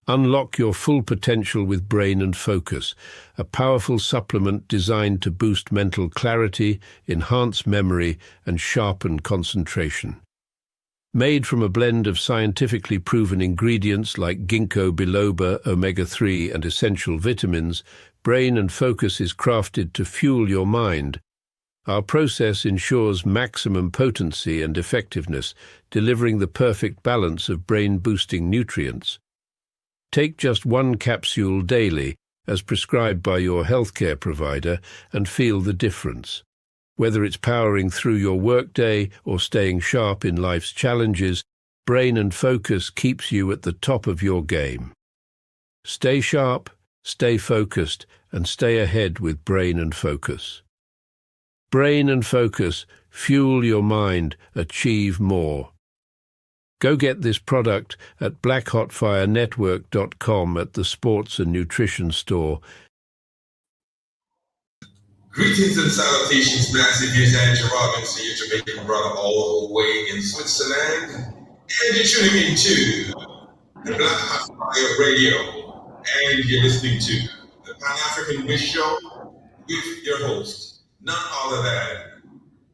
Unlock your full potential with Brain and Focus, a powerful supplement designed to boost mental clarity, enhance memory, and sharpen concentration. Made from a blend of scientifically proven ingredients like ginkgo biloba, omega-3, and essential vitamins, Brain and Focus is crafted to fuel your mind. Our process ensures maximum potency and effectiveness, delivering the perfect balance of brain-boosting nutrients. Take just one capsule daily, as prescribed by your healthcare provider, and feel the difference. Whether it's powering through your workday or staying sharp in life's challenges, Brain and Focus keeps you at the top of your game. Stay sharp, stay focused, and stay ahead with Brain and Focus. Brain and Focus, fuel your mind, achieve more. Go get this product at blackhotfirenetwork.com at the Sports and Nutrition Store. Greetings and salutations, massive. Here's Andrew Robinson, your Jamaican brother, all the way in Switzerland. And you're tuning into the Black Hot Fire Radio. And you're listening to the Pan-African Wish Show with your host, none other than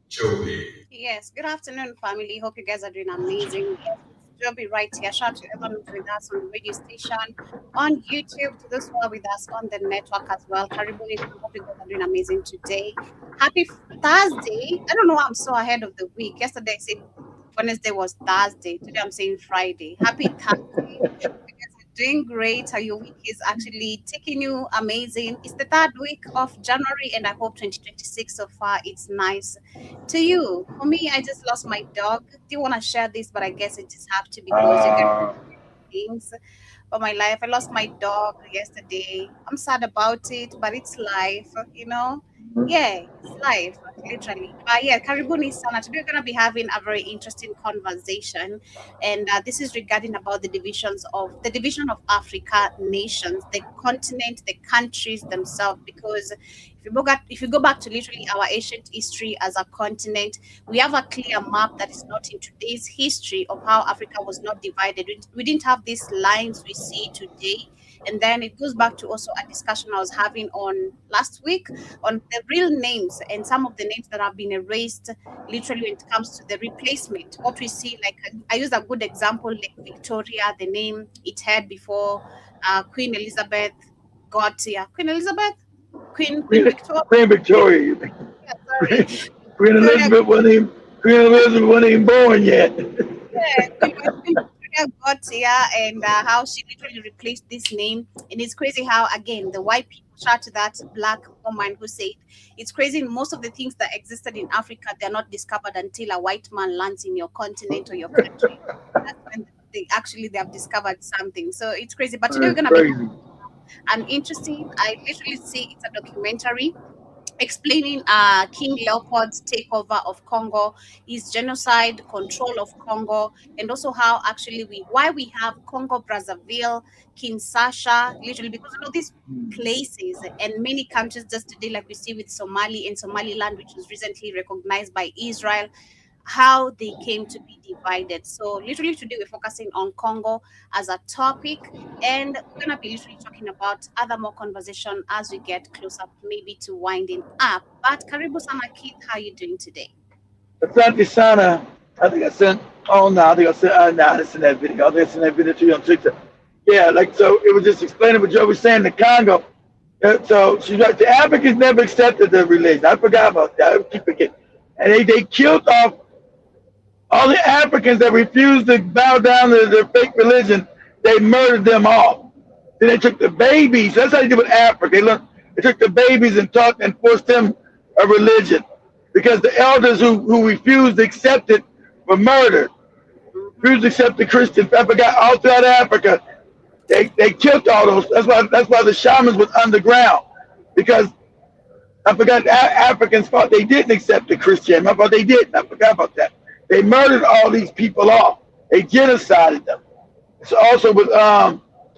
Joby. Yes, good afternoon, family. Hope you guys are doing amazing. Yes, Joby right here. Shout out to everyone who's with us on the radio station, on YouTube, to those who are with us on the network as well. Karibuni, hope you guys are doing amazing today. Happy Thursday. I don't know why I'm so ahead of the week. Yesterday I said Wednesday was Thursday. Today I'm saying Friday. Happy Thursday. You guys are doing great. How your week is actually taking you amazing. It's the third week of January, and I hope 2026 so far it's nice to you. For me, I just lost my dog. Didn't want to share this, but I guess it just have to because you can things for my life. I lost my dog yesterday. I'm sad about it, but it's life, you know. Yeah, it's life, literally. But yeah, Karibuni Sana. Today we're going to be having a very interesting conversation, and this is regarding about the division of Africa nations, the continent, the countries themselves. Because if you go back to literally our ancient history as a continent, we have a clear map that is not in today's history of how Africa was not divided. We didn't have these lines we see today. And then it goes back to also a discussion I was having on last week on the real names and some of the names that have been erased, literally when it comes to the replacement. What we see, like I use a good example, like Victoria, the name it had before Queen Elizabeth got Queen Elizabeth? Queen Victoria. Queen Victoria. Yeah, sorry. Queen Elizabeth wasn't even born yet. Yeah, Queen got here and how she literally replaced this name. And it's crazy how, again, the white people shout to that black woman who said, it's crazy, most of the things that existed in Africa, they're not discovered until a white man lands in your continent or your country. That's when they have discovered something. So it's crazy. But today we're going to be interesting. I literally see it's a documentary explaining King Leopold's takeover of Congo, his genocide, control of Congo, and also how actually why we have Congo Brazzaville, Kinshasa, literally because these places and many countries just today, like we see with Somali and Somaliland, which was recently recognized by Israel, how they came to be divided. So literally today we're focusing on Congo as a topic, and we're going to be literally talking about other more conversation as we get closer maybe to winding up. But Karibu Sana Keith, how are you doing today? Asante Sana. I think I sent that video. I sent that video to you on TikTok. Yeah, so it was just explaining what Joe was saying, the Congo. So she's like, the Africans never accepted the religion. I forgot about that. I keep forgetting. And they killed off all the Africans that refused to bow down to their fake religion. They murdered them all. Then they took the babies. That's how they did with Africa. They took the babies and taught and forced them a religion, because the elders who refused to accept it were murdered. Refused to accept the Christian. I forgot, all throughout Africa, they killed all those. That's why the shamans was underground, because I forgot Africans thought they didn't accept the Christian. I thought they didn't. I forgot about that. They murdered all these people off. They genocided them. So also with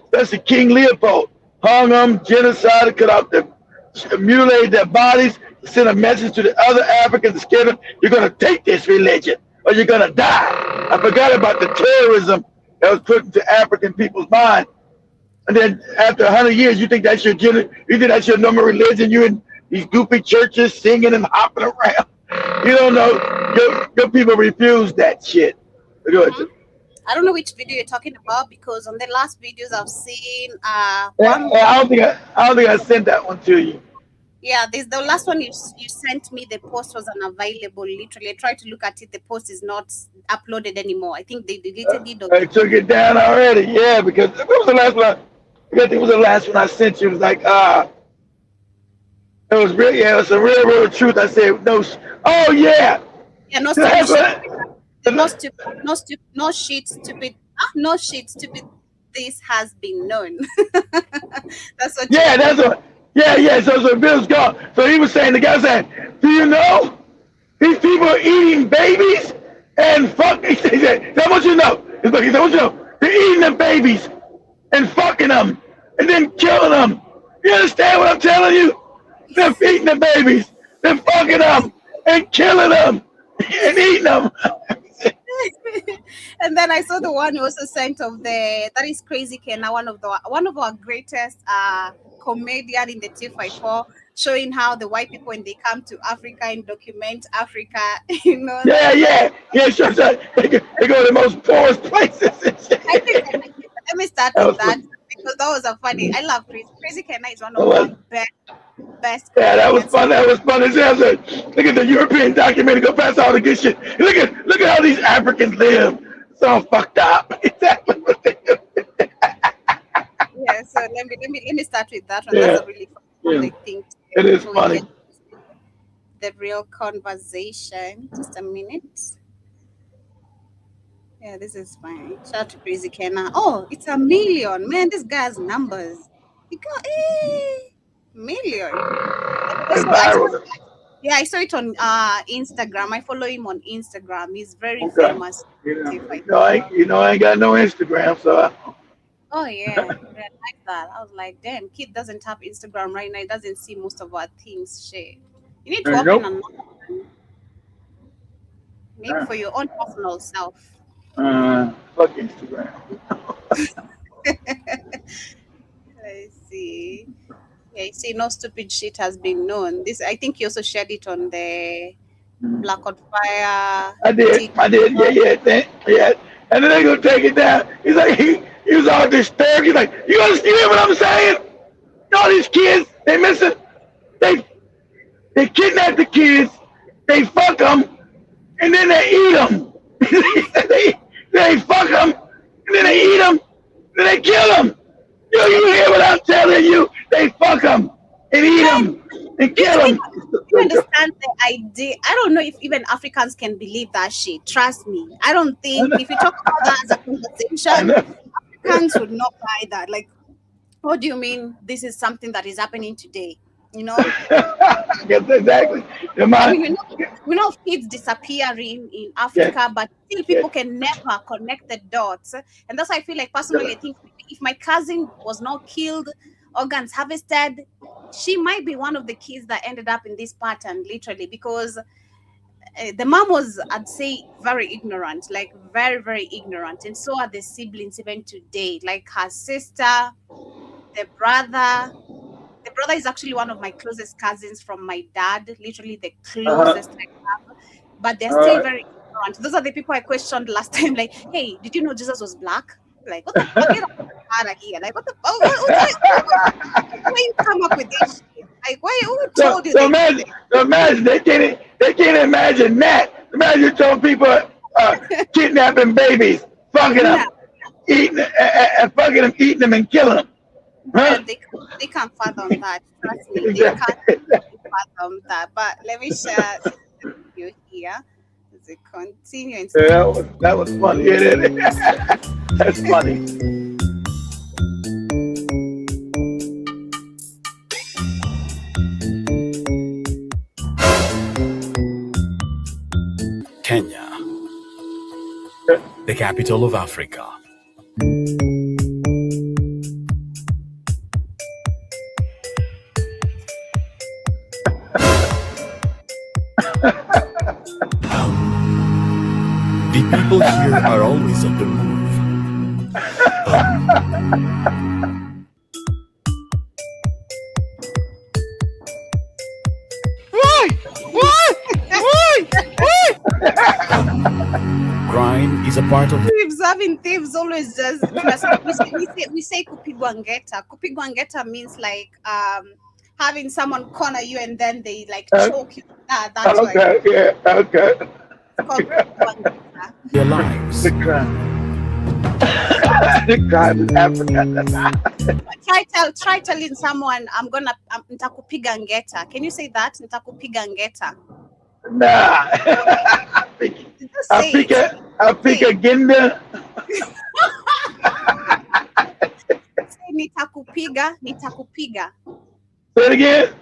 especially King Leopold, hung them, genocided, cut out mutilated their bodies, sent a message to the other Africans to scare them. You're gonna take this religion or you're gonna die. I forgot about the terrorism that was put into African people's mind And then after 100 years, you think that's your you think that's your normal religion? You in these goofy churches singing and hopping around. You don't know. Your people refuse that shit. Go ahead. I don't know which video you're talking about because on the last videos I've seen I don't think I sent that one to you. Yeah, there's the last one you sent me. The post was unavailable. Literally, I tried to look at it. The post is not uploaded anymore. I think they deleted it. I took it down already. Yeah, because it was the last one. I think it was the last one I sent you. It was like it was real. Yeah, it was a real truth. I said no. Oh yeah. Yeah, no stupid. No shit, stupid. No shit, stupid. This has been known. That's what. Yeah, that's what. Yeah. So Bill's gone. So he was saying, the guy said, "Do you know these people are eating babies and fuck?" He said, "That what you know." He said, "What you know? They're eating the babies and fucking them and then killing them. You understand what I'm telling you? They're eating the babies, they're fucking them and killing them and eating them." And then I saw the one who also sent of that is Crazy Kenna, one of our greatest comedian in the T54, showing how the white people when they come to Africa and document Africa, you know. Yeah. Sure. They go to the most poorest places. I think let me start with that because that was a funny. I love Crazy Kenna is one of our best. Yeah, that was fun. That was fun as hell. Look at the European documentary. Go past all the good shit. Look at how these Africans live. It's all fucked up. Exactly what they do. Yeah. So let me start with that one. Yeah. That's a really funny thing. It is funny. The real conversation. Just a minute. Yeah, this is fine. Shout out to Crazy Kenna. Oh, it's 1 million. Man, this guy's numbers. He got million. I saw it on Instagram. I follow him on Instagram. He's very famous. I ain't got no Instagram, so. Oh yeah, I like that. I was like, damn, kid doesn't have Instagram right now. He doesn't see most of our things. Shit, you need to open another one. Maybe for your own personal self. Fuck Instagram. Let's see. Yeah, you see, no stupid shit has been known. This, I think you also shared it on the Black on Fire. I did. Yeah. And then they gonna take it down. He's like, he was all disturbed. He's like, you understand what I'm saying? All these kids, they missing. They kidnap the kids. They fuck them, and then they eat them. they fuck them, and then they eat them, and then they kill them. You hear what I'm telling you? They fuck them and eat them and kill them. You understand the idea? I don't know if even Africans can believe that shit. Trust me. I don't think if you talk about that as a conversation, Africans would not buy that. Like, what do you mean this is something that is happening today? You know? Yes, exactly. I mean, we know kids disappearing in Africa, but still people can never connect the dots. And that's why I feel like personally, I think if my cousin was not killed, organs harvested, she might be one of the kids that ended up in this pattern, literally, because the mom was, I'd say, very ignorant, like very, very ignorant. And so are the siblings even today, like her sister, the brother. The brother is actually one of my closest cousins from my dad, literally the closest I have. But they're still very ignorant. Those are the people I questioned last time, like, hey, did you know Jesus was black? Like, what the fuck? Get out of here. Like, what the fuck? Why you come up with this shit? Like, who told you? So imagine they can't imagine that. Imagine you told people kidnapping babies, fucking them, eating them and killing them. Huh? They can't fathom that. Trust me, they can't fathom that. But let me share this video here. As it continues. Yeah, that was funny. Yeah, that's funny. Kenya, the capital of Africa. The people here are always on the move. is a part of Observing thieves always just we say kupigwa ngeta. Kupigwa ngeta means like having someone corner you and then they like choke you. That's okay, why. Yeah, okay. It's called kupigwa ngeta. their lives. The crime. The crime in Africa. Try telling someone nitakupiga ngeta. Can you say that? Nitakupiga ngeta. Nah. I pick a gender. Say nitakupiga. Say it again.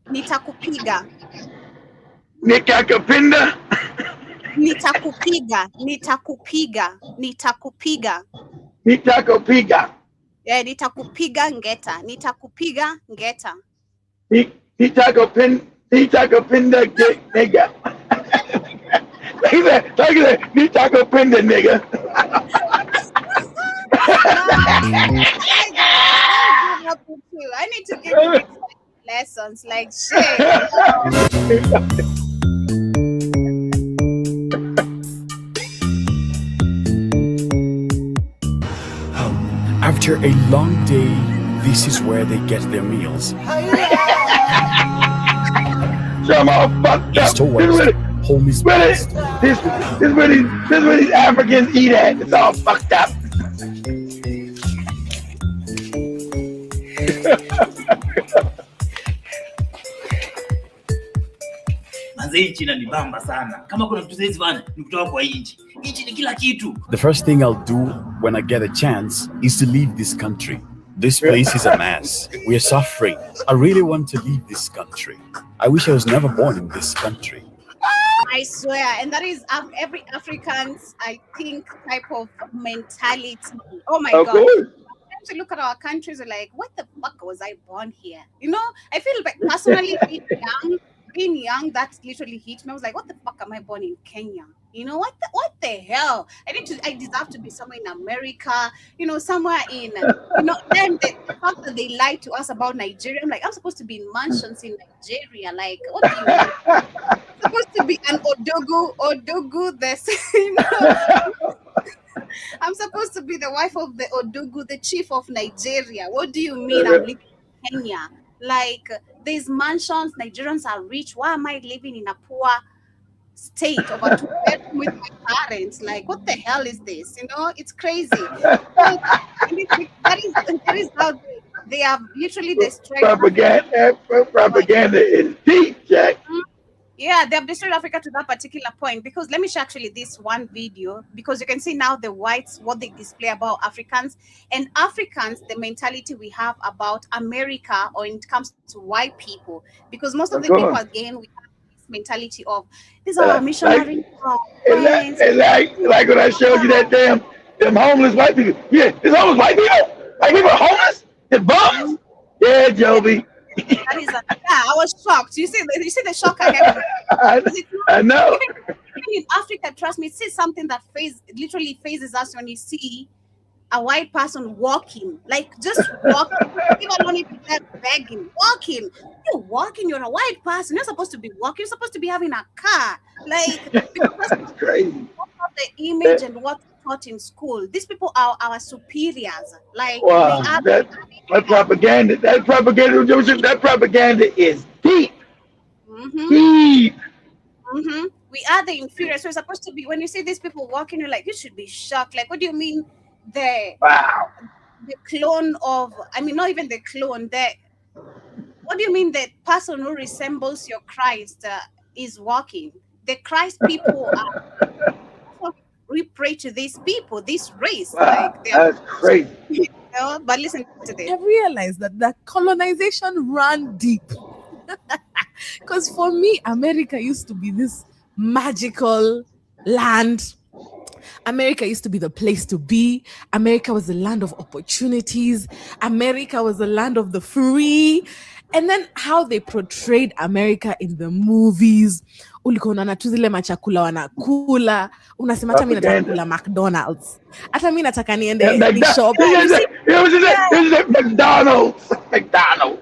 Nitakupiga. Nikakapinda. Nitakupiga. Nitakupiga. Yeah, nitakupiga ngeta. Nitakupiga ngeta. Nitakapinda nigga. Like that. Nitakapinda nigga. I need to give you lessons like shit. After a long day, this is where they get their meals. Some all fucked up. East to west, home is best. This where these Africans eat at. It's all fucked up. The first thing I'll do when I get a chance is to leave this country. This place is a mess. We are suffering. I really want to leave this country. I wish I was never born in this country. I swear, and that is every African's, I think, type of mentality. Oh my God. To look at our countries, we're like, what the fuck was I born here? You know, I feel like personally being young, that literally hit me. I was like, what the fuck am I born in Kenya? You know, what the hell? I deserve to be somewhere in America, you know, somewhere in, you know, then the fact that they lied to us about Nigeria, I'm like, I'm supposed to be in mansions in Nigeria. Like, what do you mean? I'm supposed to be an Odogu, you know? I'm supposed to be the wife of the Odogu, the chief of Nigeria. What do you mean I'm living in Kenya? Like, there's mansions, Nigerians are rich. Why am I living in a poor state of a two-bedroom with my parents? Like, what the hell is this? You know, it's crazy. That is how they have literally destroyed Propaganda is deep, Jack. Yeah, they have destroyed Africa to that particular point. Because let me show actually this one video, because you can see now the whites, what they display about Africans. And Africans, the mentality we have about America, or when it comes to white people, because most of the people, again, we have this mentality of, these are our missionary friends. Like when I showed you that them homeless white people. Yeah, it's homeless white people. White people are homeless? They're bums? Yeah, Joby. That is I was shocked. You see the shock I have. I know. Even in Africa, trust me, it's something that literally phases us when you see a white person walking, like just walking, even only begging, walking. You're walking, you're a white person. You're supposed to be walking, you're supposed to be having a car. Like, because that's crazy. The image and what's taught in school. These people are our superiors. Like, wow, that propaganda is deep. Mm-hmm. Deep. Mm-hmm. We are the inferior. So it's supposed to be, when you see these people walking, you're like, you should be shocked. Like, what do you mean the clone of, I mean, not even the clone, what do you mean the person who resembles your Christ is walking? The Christ people are, we pray to these people, this race. Wow, like that's crazy. You know, but listen to this. I realized that colonization ran deep. Because for me, America used to be this magical land. America used to be the place to be. America was the land of opportunities. America was the land of the free. And then how they portrayed America in the movies. Ulikuwa unaona tu zile machakula wanakula. Unasema hata mimi nataka kula McDonald's. Hata mimi nataka niende ni shop. It was McDonald's.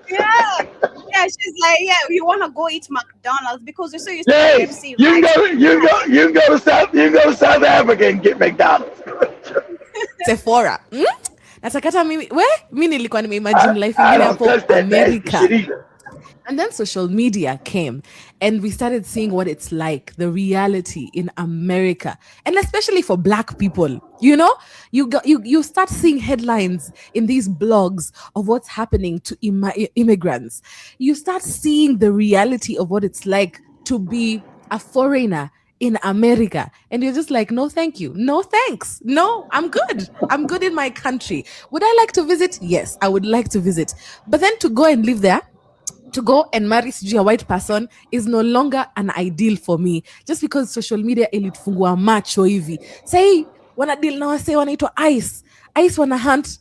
Yeah. Yeah, she's like, yeah, you want to go eat McDonald's because you're so used to Hey, KFC, you can right? go, you can go to South Africa and get McDonald's. Sephora. Natakata mimi mi nilikuwa nimeimagine life I ingine don't hapo touch that nasty America. shit either. And then social media came and we started seeing what it's like, the reality in America. And especially for Black people, you know, you start seeing headlines in these blogs of what's happening to immigrants. You start seeing the reality of what it's like to be a foreigner in America. And you're just like, no, thank you. No, thanks. No, I'm good. I'm good in my country. Would I like to visit? Yes, I would like to visit. But then to go and live there, to go and marry a white person is no longer an ideal for me, just because social media ilitufungua macho hivi. Say wana deal na wase wanaitwa ICE wana hunt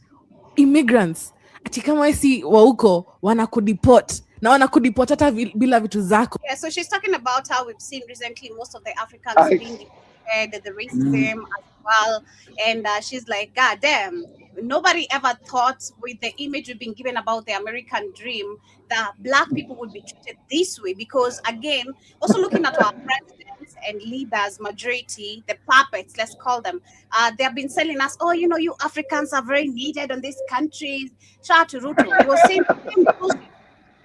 immigrants, ati kama wesi wa huko wanakudeport na wanakudeport hata bila vitu zako. Yeah, so she's talking about how we've seen recently most of the Africans being deported, the racism as well, and she's like, God damn, nobody ever thought with the image we've been given about the American dream that Black people would be treated this way. Because again, also looking at our presidents and leaders, majority, the puppets, let's call them, they have been telling us, oh, you know, you Africans are very needed on these countries. Shout out to Ruto. He was saying the same bullshit.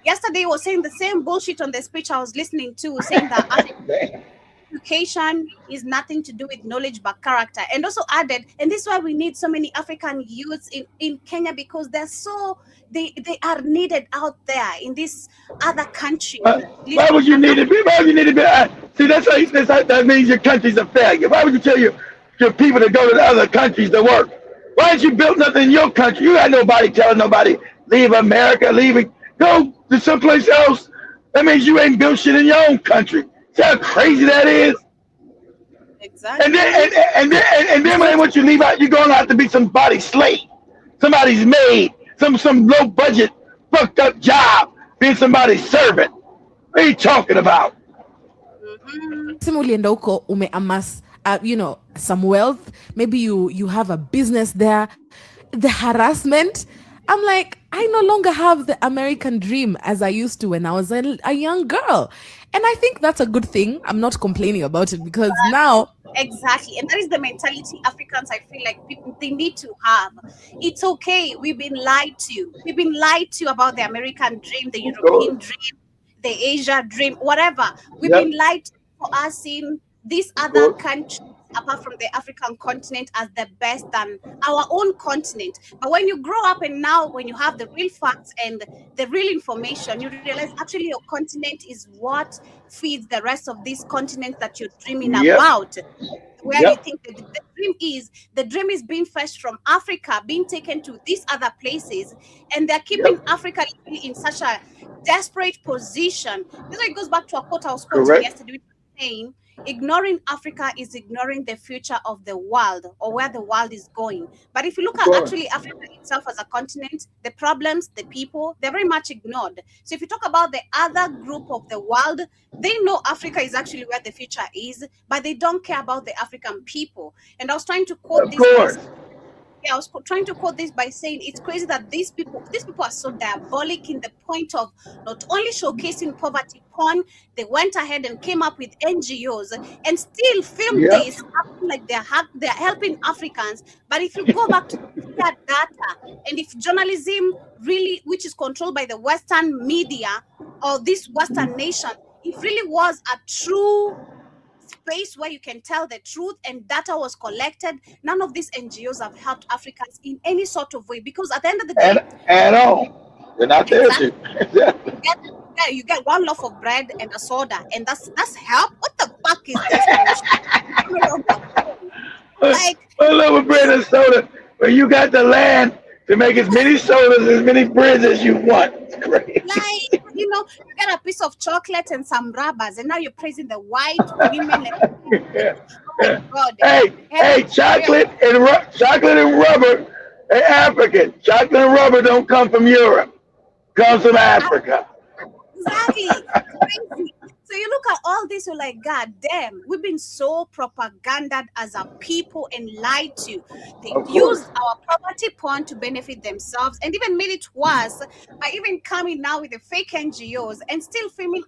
Yesterday he was saying the same bullshit on the speech I was listening to, saying that education is nothing to do with knowledge but character, and also added, and this is why we need so many African youths in Kenya, because they're so they are needed out there in this other country. Why would you need to be? Why would you need to be? See, that means your country's a failure. Why would you tell your people to go to the other countries to work? Why ain't you built nothing in your country? You got nobody telling nobody leave America, go to someplace else. That means you ain't built shit in your own country. See how crazy that is? Exactly. And then when they want you to leave out, you're gonna have to be somebody's slave, somebody's maid, some low budget fucked up job, being somebody's servant. What are you talking about? Sema ulienda huko umeamass you know, some wealth, maybe you have a business there. The harassment, I'm like, I no longer have the American dream as I used to when I was a young girl. And I think that's a good thing. I'm not complaining about it, because now... Exactly. And that is the mentality Africans, I feel like people, they need to have. It's okay. We've been lied to. We've been lied to about the American dream, the European dream, the Asia dream, whatever. We've been lied to for us seeing these other countries, apart from the African continent, as the best than our own continent. But when you grow up and now when you have the real facts and the real information, you realize actually your continent is what feeds the rest of these continents that you're dreaming about. Where you think that the dream is being fetched from Africa, being taken to these other places, and they're keeping Africa in such a desperate position. This way it goes back to a quote I was quoting yesterday, saying, ignoring Africa is ignoring the future of the world, or where the world is going. But if you look at actually Africa itself as a continent, the problems, the people, they're very much ignored. So if you talk about the other group of the world, they know Africa is actually where the future is, but they don't care about the African people. And I was trying to quote this. I was trying to quote this by saying it's crazy that these people are so diabolic in the point of not only showcasing poverty porn, they went ahead and came up with NGOs and still filmed this like they're helping Africans. But if you go back to that data, and if journalism really, which is controlled by the Western media or this Western nation, it really was a true space where you can tell the truth and data was collected, none of these NGOs have helped Africans in any sort of way, because at the end of the day, at all, they're not there to. You get one loaf of bread and a soda, and that's help. What the fuck is this? Like one loaf of bread and soda, but you got the land to make as many sodas, as many breads as you want. It's crazy. Like, you know, you get a piece of chocolate and some rubbers, and now you're praising the white women. Oh my God. Hey, chocolate and rubber are African. Chocolate and rubber don't come from Europe. Comes from Africa. Exactly. Crazy. So So you look at all this, you're like, God damn, we've been so propagandized as a people and lied to. They Of course. used our poverty porn to benefit themselves and even made it worse by even coming now with the fake NGOs and still filming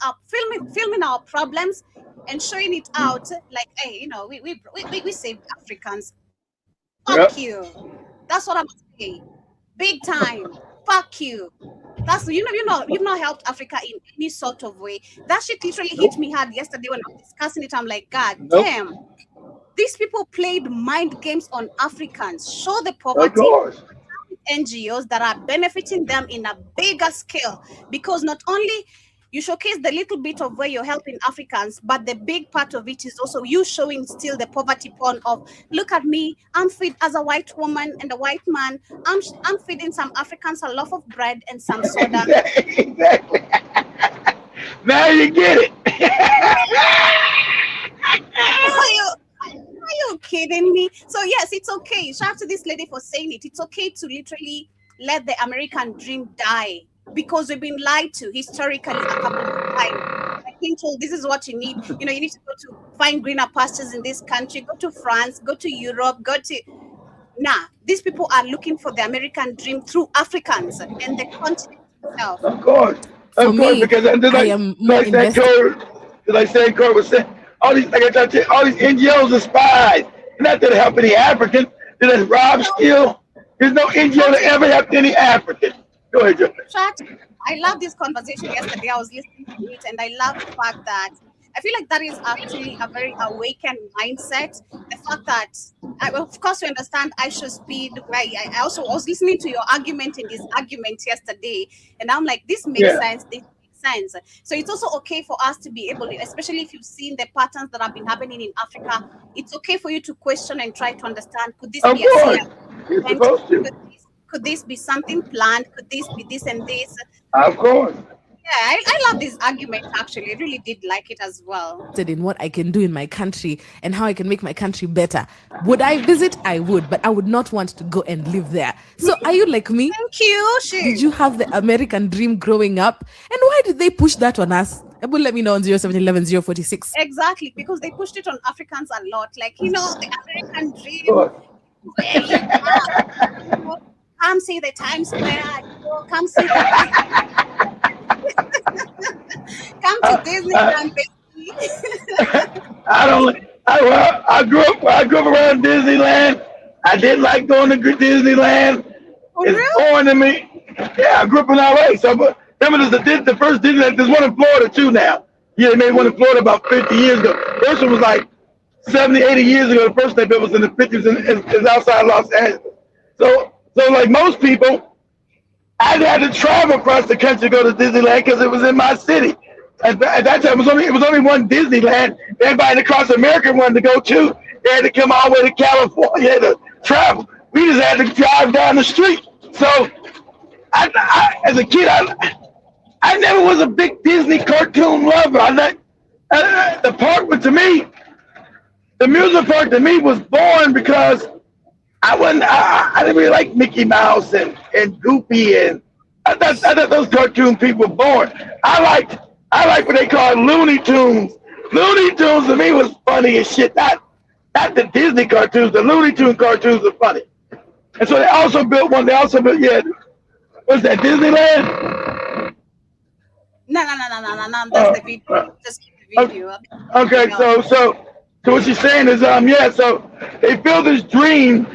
our problems and showing it out like, hey, you know, we saved Africans. Yep. Fuck you. That's what I'm saying. Big time. Fuck you. That's you've not helped Africa in any sort of way. That shit literally hit me hard yesterday when I was discussing it. I'm like, God Nope. damn. These people played mind games on Africans. Show the Of poverty course. NGOs that are benefiting them in a bigger scale. Because not only you showcase the little bit of where you're helping Africans, but the big part of it is also you showing still the poverty porn of, look at me, I'm fit as a white woman and a white man. I'm feeding some Africans a loaf of bread and some soda. Exactly. Now you get it. Are you kidding me? So yes, it's okay. Shout out to this lady for saying it. It's okay to literally let the American dream die because we've been lied to historically a couple of times. I've been told this is what you need. You know, you need to go to find greener pastures in this country. Go to France. Go to Europe. Go to. Nah, these people are looking for the American dream through Africans and the continent itself. Of course. For Of course, me, because I am more like that invested. Kurt was saying, all these, like I told you, all these NGOs are spies. Not that help any African. Did it rob, steal? There's no NGO that ever helped any African. Go ahead, Joe. Chat. I love this conversation yesterday. I was listening to it, and I love the fact that I feel like that is actually a very awakened mindset. The fact that, of course, we understand I should speed. I also was listening to your argument in this argument yesterday, and I'm like, this makes Yeah. sense. This makes sense. So it's also okay for us to be able, especially if you've seen the patterns that have been happening in Africa, it's okay for you to question and try to understand, could this Of be a course. scam? You're supposed to. Could this be something planned? Could this be this and this? Of course. Yeah, I love this argument actually. I really did like it as well. Interested in what I can do in my country and how I can make my country better. Would I visit? I would, but I would not want to go and live there. So are you like me? Thank you. Did you have the American dream growing up? And why did they push that on us? Will let me know on 0711 046. Exactly, because they pushed it on Africans a lot. Like, you know, the American dream. Sure. Where you are. Come see the Times Square. Come see the come to Disneyland, baby. I grew up around Disneyland. I didn't like going to Disneyland. Oh, It's really? foreign to me. Yeah, I grew up in LA. So remember the first Disneyland, there's one in Florida too now. Yeah, they made one in Florida about 50 years ago. First one was like 70, 80 years ago. The first they built was in the 50s and it's outside Los Angeles. So like most people, I had to travel across the country to go to Disneyland because it was in my city. At that time, it was only one Disneyland. Everybody across America wanted to go to. They had to come all the way to California to travel. We just had to drive down the street. So, I as a kid, I never was a big Disney cartoon lover. The park, but to me, the amusement park to me was boring because I didn't really like Mickey Mouse and Goofy and I thought those cartoon people were boring. I like what they call Looney Tunes. Looney Tunes to me was funny as shit. Not the Disney cartoons. The Looney Tunes cartoons are funny. And so they also built one. What's that, Disneyland? No. That's the video. Just the video. Okay, so what she's saying is, so they built this dream.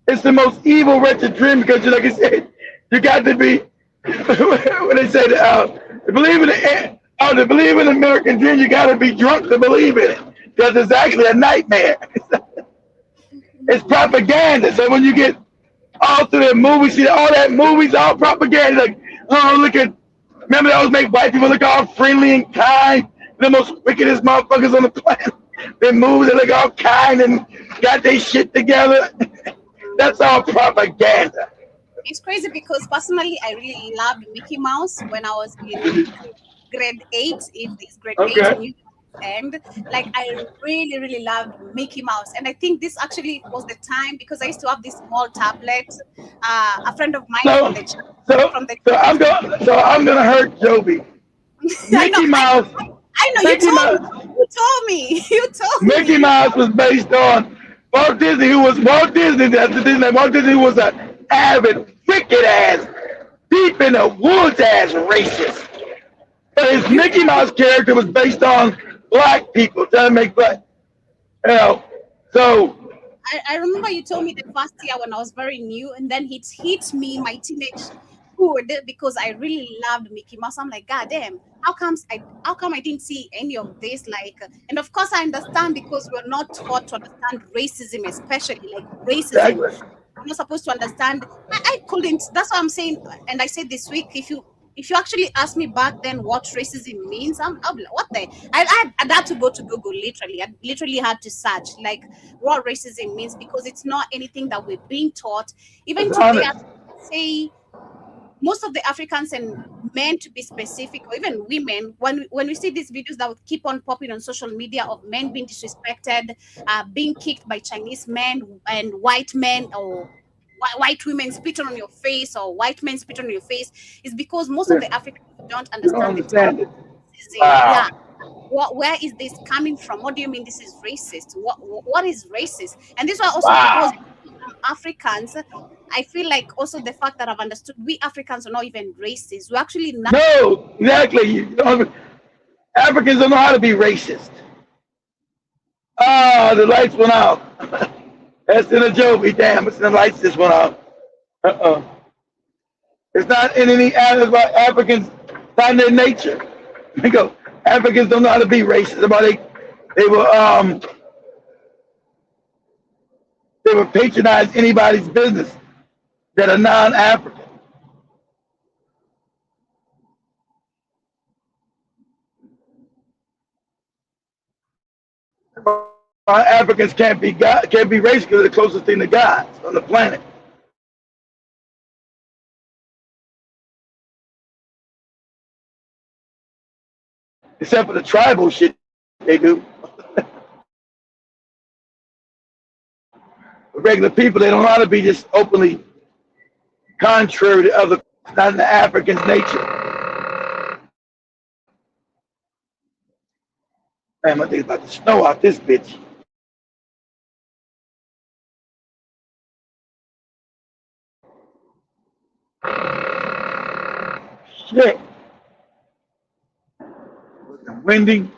It's the most evil, wretched dream because, like I said, you got to be, when they say, to believe in the American dream, you got to be drunk to believe in it because it's actually a nightmare. It's propaganda. So when you get all through the movies, see all that movies, all propaganda. Like, remember they always make white people look all friendly and kind, the most wickedest motherfuckers on the planet. They move, they look all kind and got their shit together. That's all propaganda. It's crazy because personally, I really loved Mickey Mouse when I was in grade 8. If this grade 8 and like I really loved Mickey Mouse, and I think this actually was the time because I used to have this small tablet. A friend of mine So I'm gonna hurt Joby. Mickey Mouse. I know you Mickey told Mouse. me. You told me. You told Mickey me. Mouse was based on Walt Disney, who was Walt Disney. That's the Disney. Walt Disney was an avid, wicked ass, deep in the woods ass racist. But his You Mickey Mouse character was based on black people, trying to make black. You know, so I remember you told me the first year when I was very new, and then it hit me my teenage hood because I really loved Mickey Mouse. I'm like, God damn, how come I didn't see any of this? Like, and of course I understand because we're not taught to understand racism, especially like racism. exactly. I'm not supposed to understand. I couldn't. That's what I'm saying. And I said this week, if you actually ask me back then what racism means, I'll be like, what the? I had to go to Google literally. I literally had to search like what racism means because it's not anything that we're being taught. Even It's today, I honest. say most of the Africans and men to be specific, or even women, when we see these videos that would keep on popping on social media of men being disrespected, being kicked by Chinese men and white men, or white women spitting on your face, or white men spitting on your face, is because most of the Africans don't You don't understand the term understand it. racism. Yeah. Wow. Where is this coming from? What do you mean this is racist? What is racist? And this one also goes Wow. Africans. I feel like also the fact that I've understood we Africans are not even racist. We're actually not. No, exactly. Africans don't know how to be racist. Ah, the lights went out. That's in a joke. Damn, it's the lights just went out. Uh-uh. It's not in any about Africans. It's not in their nature. We go. Africans don't know how to be racist. About they will patronize anybody's business that are non-African. Africans can't be racist because they're the closest thing to God on the planet. Except for the tribal shit they do. Regular people, they don't know how to be just openly contrary to other. It's not in the African's nature. Man, I think it's about to snow out this bitch. Shit. Windy,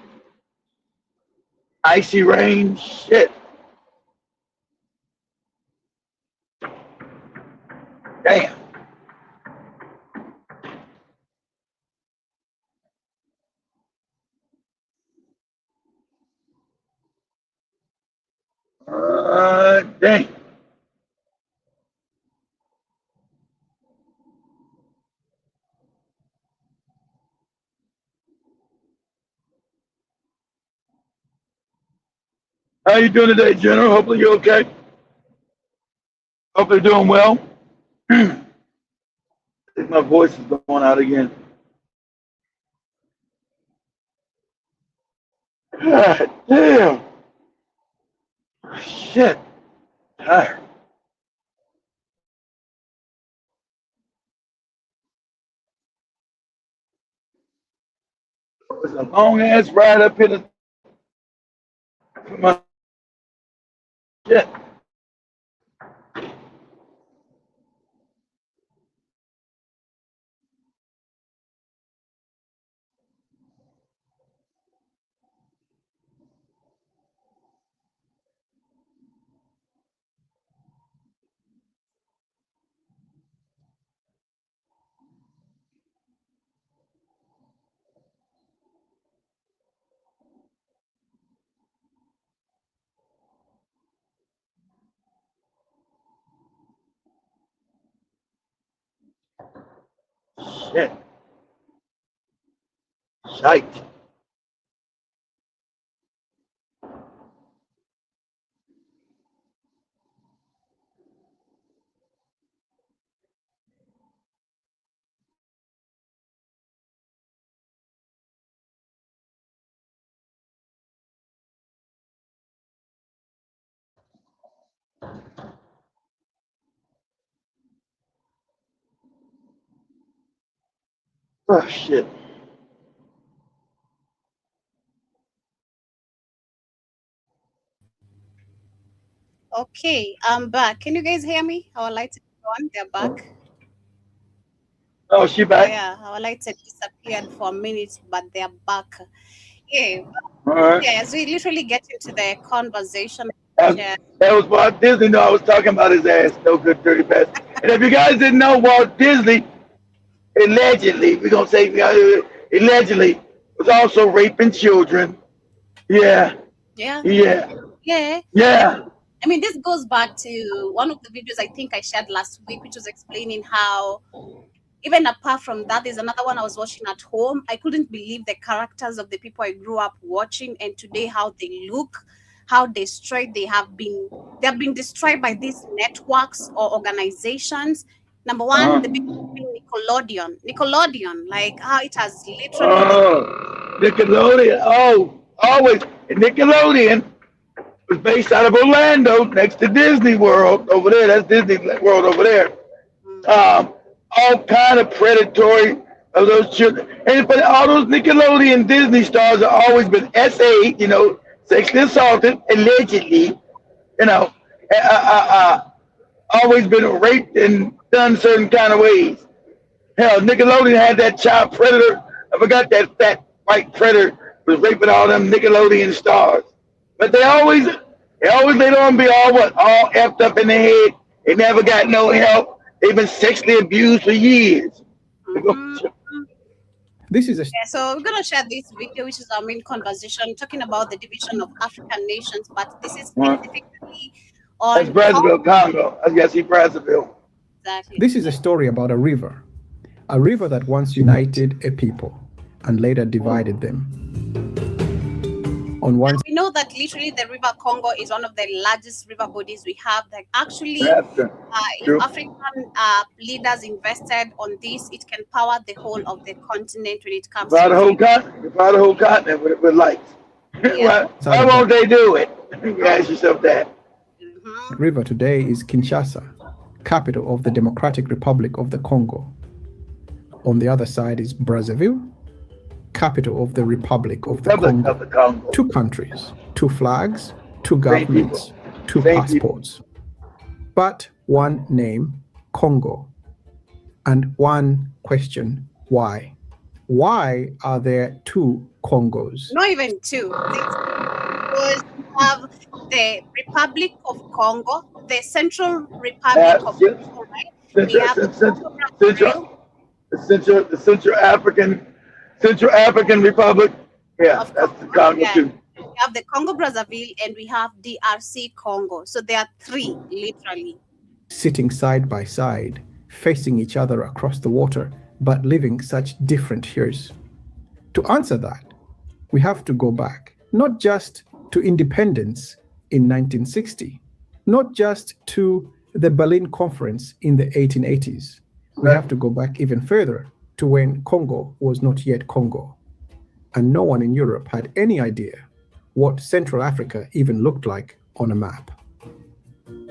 icy rain, shit. Damn. Dang. How you doing today, General? Hopefully you're okay. Hopefully you're doing well. I think my voice is going out again. God damn. Shit. Tired. It was a long ass ride up here to my shit. Shit. Shite. Oh shit. Okay, I'm back. Can you guys hear me? Our lights are on. They're back. Oh, she back. Yeah, our lights had disappeared for a minute, but they're back. Yeah, All right. yeah. As we literally get into the conversation, That was Walt Disney. No, I was talking about his ass. No good, dirty bastard. And if you guys didn't know, Walt Disney allegedly, we're gonna say allegedly, was also raping children. Yeah, yeah, yeah, yeah. yeah. I mean, this goes back to one of the videos I think I shared last week, which was explaining how, even apart from that, there's another one I was watching at home. I couldn't believe the characters of the people I grew up watching, and today how they look, how destroyed they have been. They have been destroyed by these networks or organizations. Number one, the big being Nickelodeon, like how it has literally. Oh, Nickelodeon. Oh, always. And Nickelodeon was based out of Orlando, next to Disney World over there. That's Disney World over there. All kind of predatory of those children. And but all those Nickelodeon Disney stars have always been SA, sexually assaulted, allegedly, always been raped and done certain kind of ways. Hell, Nickelodeon had that child predator. I forgot that fat white predator was raping all them Nickelodeon stars. But they always later on be all effed up in the head. They never got no help. They've been sexually abused for years. This is a Yeah, so we're gonna share this video, which is our main conversation, talking about the division of African nations, but this is specifically on That's Brazzaville, Congo. I guess he Brazzaville. exactly. this is a story about a river that once united a people and later divided them. On one We know that literally the River Congo is one of the largest river bodies we have. That actually, That's true. if African leaders invested on this, it can power the whole of the continent when it comes Buy the whole to. continent. Buy the whole continent with lights. Yeah. Why won't they do it? You ask yourself that. Mhm. river today is Kinshasa, capital of the Democratic Republic of the Congo. On the other side is Brazzaville, capital of the Republic of the Republic Congo. of the Congo. Two countries, two flags, two Same governments, people. two Same passports, but one name, Congo. And one question, why? Why are there two Congos? Not even two. Because we have the Republic of Congo, the Central Republic of yes. Congo, right? We have Congo The Central African Republic. Yeah, Of that's the Congo, Congo yeah. too. We have the Congo Brazzaville and we have DRC Congo. So there are three, literally. Sitting side by side, facing each other across the water, but living such different years. To answer that, we have to go back, not just to independence in 1960, not just to the Berlin Conference in the 1880s. We have to go back even further to when Congo was not yet Congo. And no one in Europe had any idea what Central Africa even looked like on a map.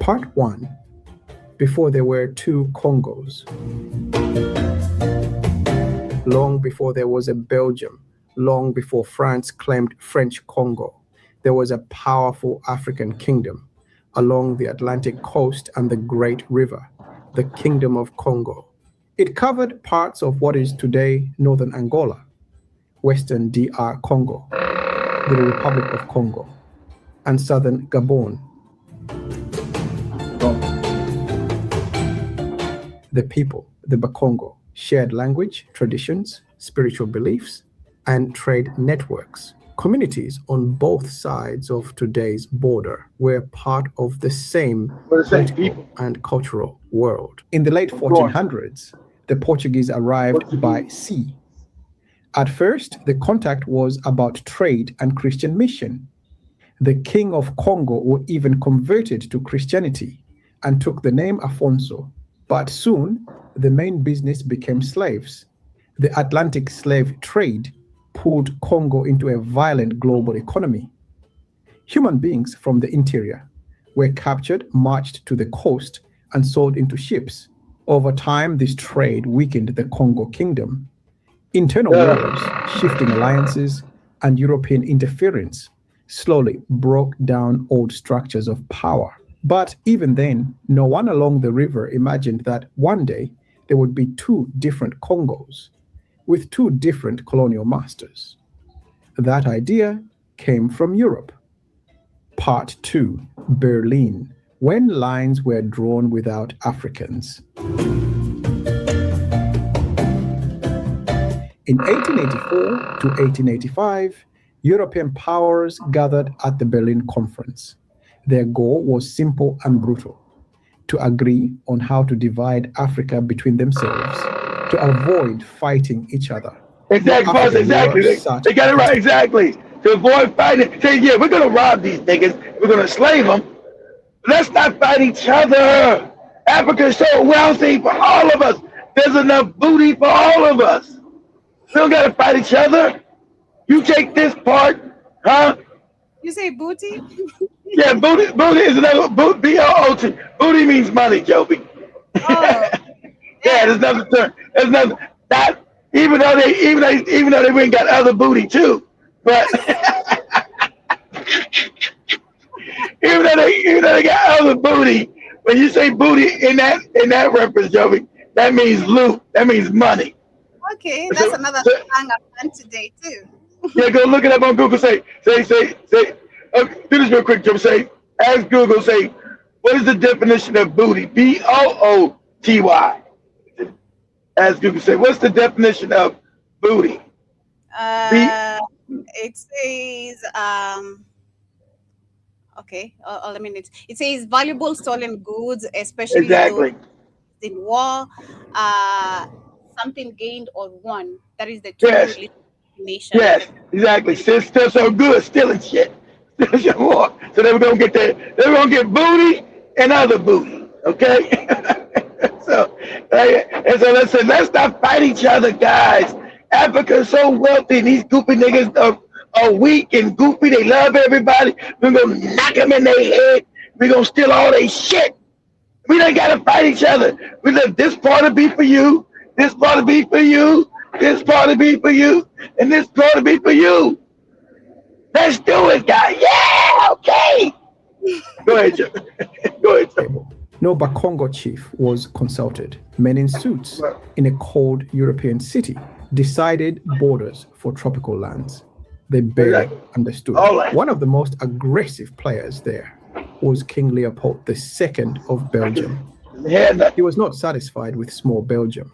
Part 1. Before there were two Congos. Long before there was a Belgium, long before France claimed French Congo, there was a powerful African kingdom along the Atlantic coast and the Great River, the Kingdom of Congo. It covered parts of what is today northern Angola, western DR Congo, the Republic of Congo, and southern Gabon. The people, the Bakongo, shared language, traditions, spiritual beliefs, and trade networks. Communities on both sides of today's border were part of the same We're the same political people. and cultural world. In the late 1400s, the Portuguese arrived by sea. At first, the contact was about trade and Christian mission. The king of Congo even converted to Christianity and took the name Afonso. But soon, the main business became slaves. The Atlantic slave trade pulled Congo into a violent global economy. Human beings from the interior were captured, marched to the coast, and sold into ships. Over time, this trade weakened the Congo kingdom. Internal wars, shifting alliances, and European interference slowly broke down old structures of power. But even then, no one along the river imagined that one day there would be two different Congos with two different colonial masters. That idea came from Europe. Part 2, Berlin, when lines were drawn without Africans. In 1884 to 1885, European powers gathered at the Berlin Conference. Their goal was simple and brutal: to agree on how to divide Africa between themselves, to avoid fighting each other. Exactly, boss, exactly. They got it right, exactly. To avoid fighting. Say, yeah, we're going to rob these niggas. We're going to slave them. Let's not fight each other. Africa is so wealthy for all of us. There's enough booty for all of us. We don't got to fight each other. You take this part, huh? You say booty? Yeah, booty is another boot. B-O-O-T. Booty means money, Joby. Oh, yeah, there's another term. There's another that even though they went got other booty too, but even though they got other booty, when you say booty in that reference, Joby, that means loot. That means money. Okay, that's another thing I've learned today too. Yeah, go look it up on Google. Say. Do this real quick, Joe. Ask Google, what is the definition of booty? B-O-O-T-Y. Ask Google, what's the definition of booty? It says, okay, let me read. It says valuable stolen goods, especially exactly in war, something gained or won. That is the yes. Nation. Yes, exactly. Still so good, stealing shit. So they were gonna get that. They were gonna get booty and other booty. Okay. so let's not fight each other, guys. Africa is so wealthy. These goofy niggas are weak and goofy. They love everybody. We're gonna knock them in their head. We're gonna steal all their shit. We don't gotta fight each other. We let this part to be for you. This part to be for you. This part to be for you. And this part to be for you. Let's do it, guys. Yeah, okay. Go ahead, Joe. Go ahead, Joe. No Bakongo chief was consulted. Men in suits in a cold European city decided borders for tropical lands. They barely understood. One of the most aggressive players there was King Leopold II of Belgium. He was not satisfied with small Belgium.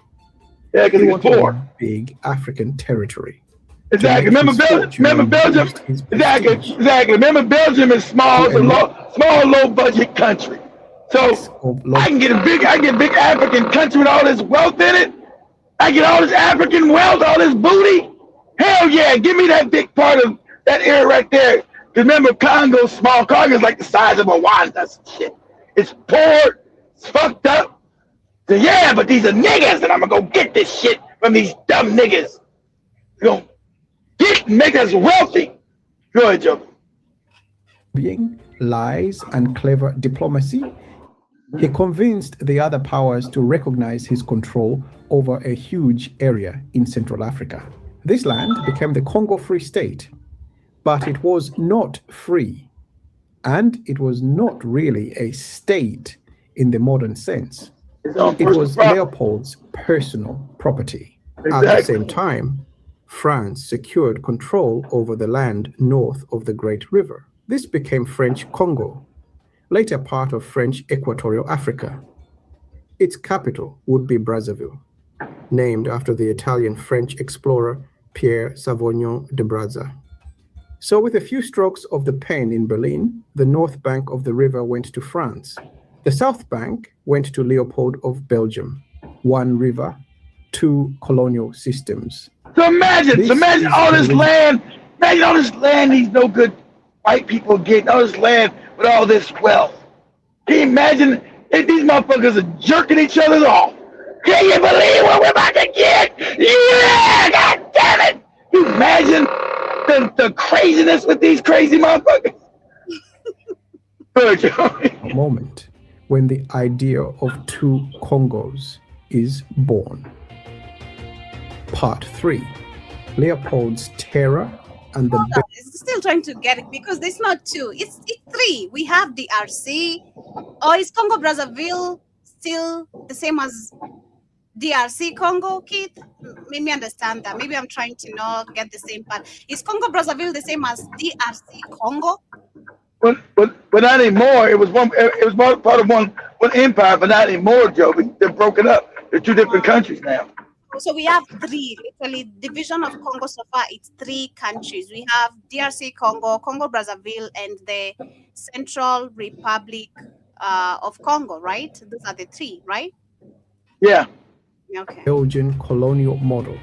Yeah, because he was poor. Big African territory. Exactly. Remember Belgium. Exactly. Remember Belgium is small, low budget country. So I can get a big African country with all this wealth in it. I get all this African wealth, all this booty. Hell yeah, give me that big part of that area right there. Remember, Congo's small. Congo's like the size of Rwanda. Shit. It's poor. It's fucked up. So yeah, but these are niggas, and I'm gonna go get this shit from these dumb niggas. They're gonna make us wealthy. Go ahead, Joe. Being lies and clever diplomacy, he convinced the other powers to recognize his control over a huge area in Central Africa. This land became the Congo Free State, but it was not free, and it was not really a state in the modern sense. It was Leopold's personal property. Exactly. At the same time, France secured control over the land north of the Great River. This became French Congo, later part of French Equatorial Africa. Its capital would be Brazzaville, named after the Italian-French explorer Pierre Savognin de Brazza. So with a few strokes of the pen in Berlin, the north bank of the river went to France. The south bank went to Leopold of Belgium. One river, two colonial systems. So imagine all this land. Imagine all this land these no good white people getting, all this land with all this wealth. Can you imagine if these motherfuckers are jerking each other off? Can you believe what we're about to get? Yeah, God damn it! You imagine the craziness with these crazy motherfuckers? A moment when the idea of two Congos is born. Part 3. Leopold's terror and the... Still trying to get it because there's not two. It's three. We have DRC. Or is Congo Brazzaville still the same as DRC Congo, Keith? Make me understand that. Maybe I'm trying to not get the same part. Is Congo Brazzaville the same as DRC Congo? But not anymore. It was part of one empire, but not anymore, Joby. They're broken up. They're two different countries now. So we have three, literally, division of Congo so far, it's three countries. We have DRC Congo, Congo Brazzaville, and the Central Republic of Congo, right? Those are the three, right? Yeah. Okay. Belgian colonial model.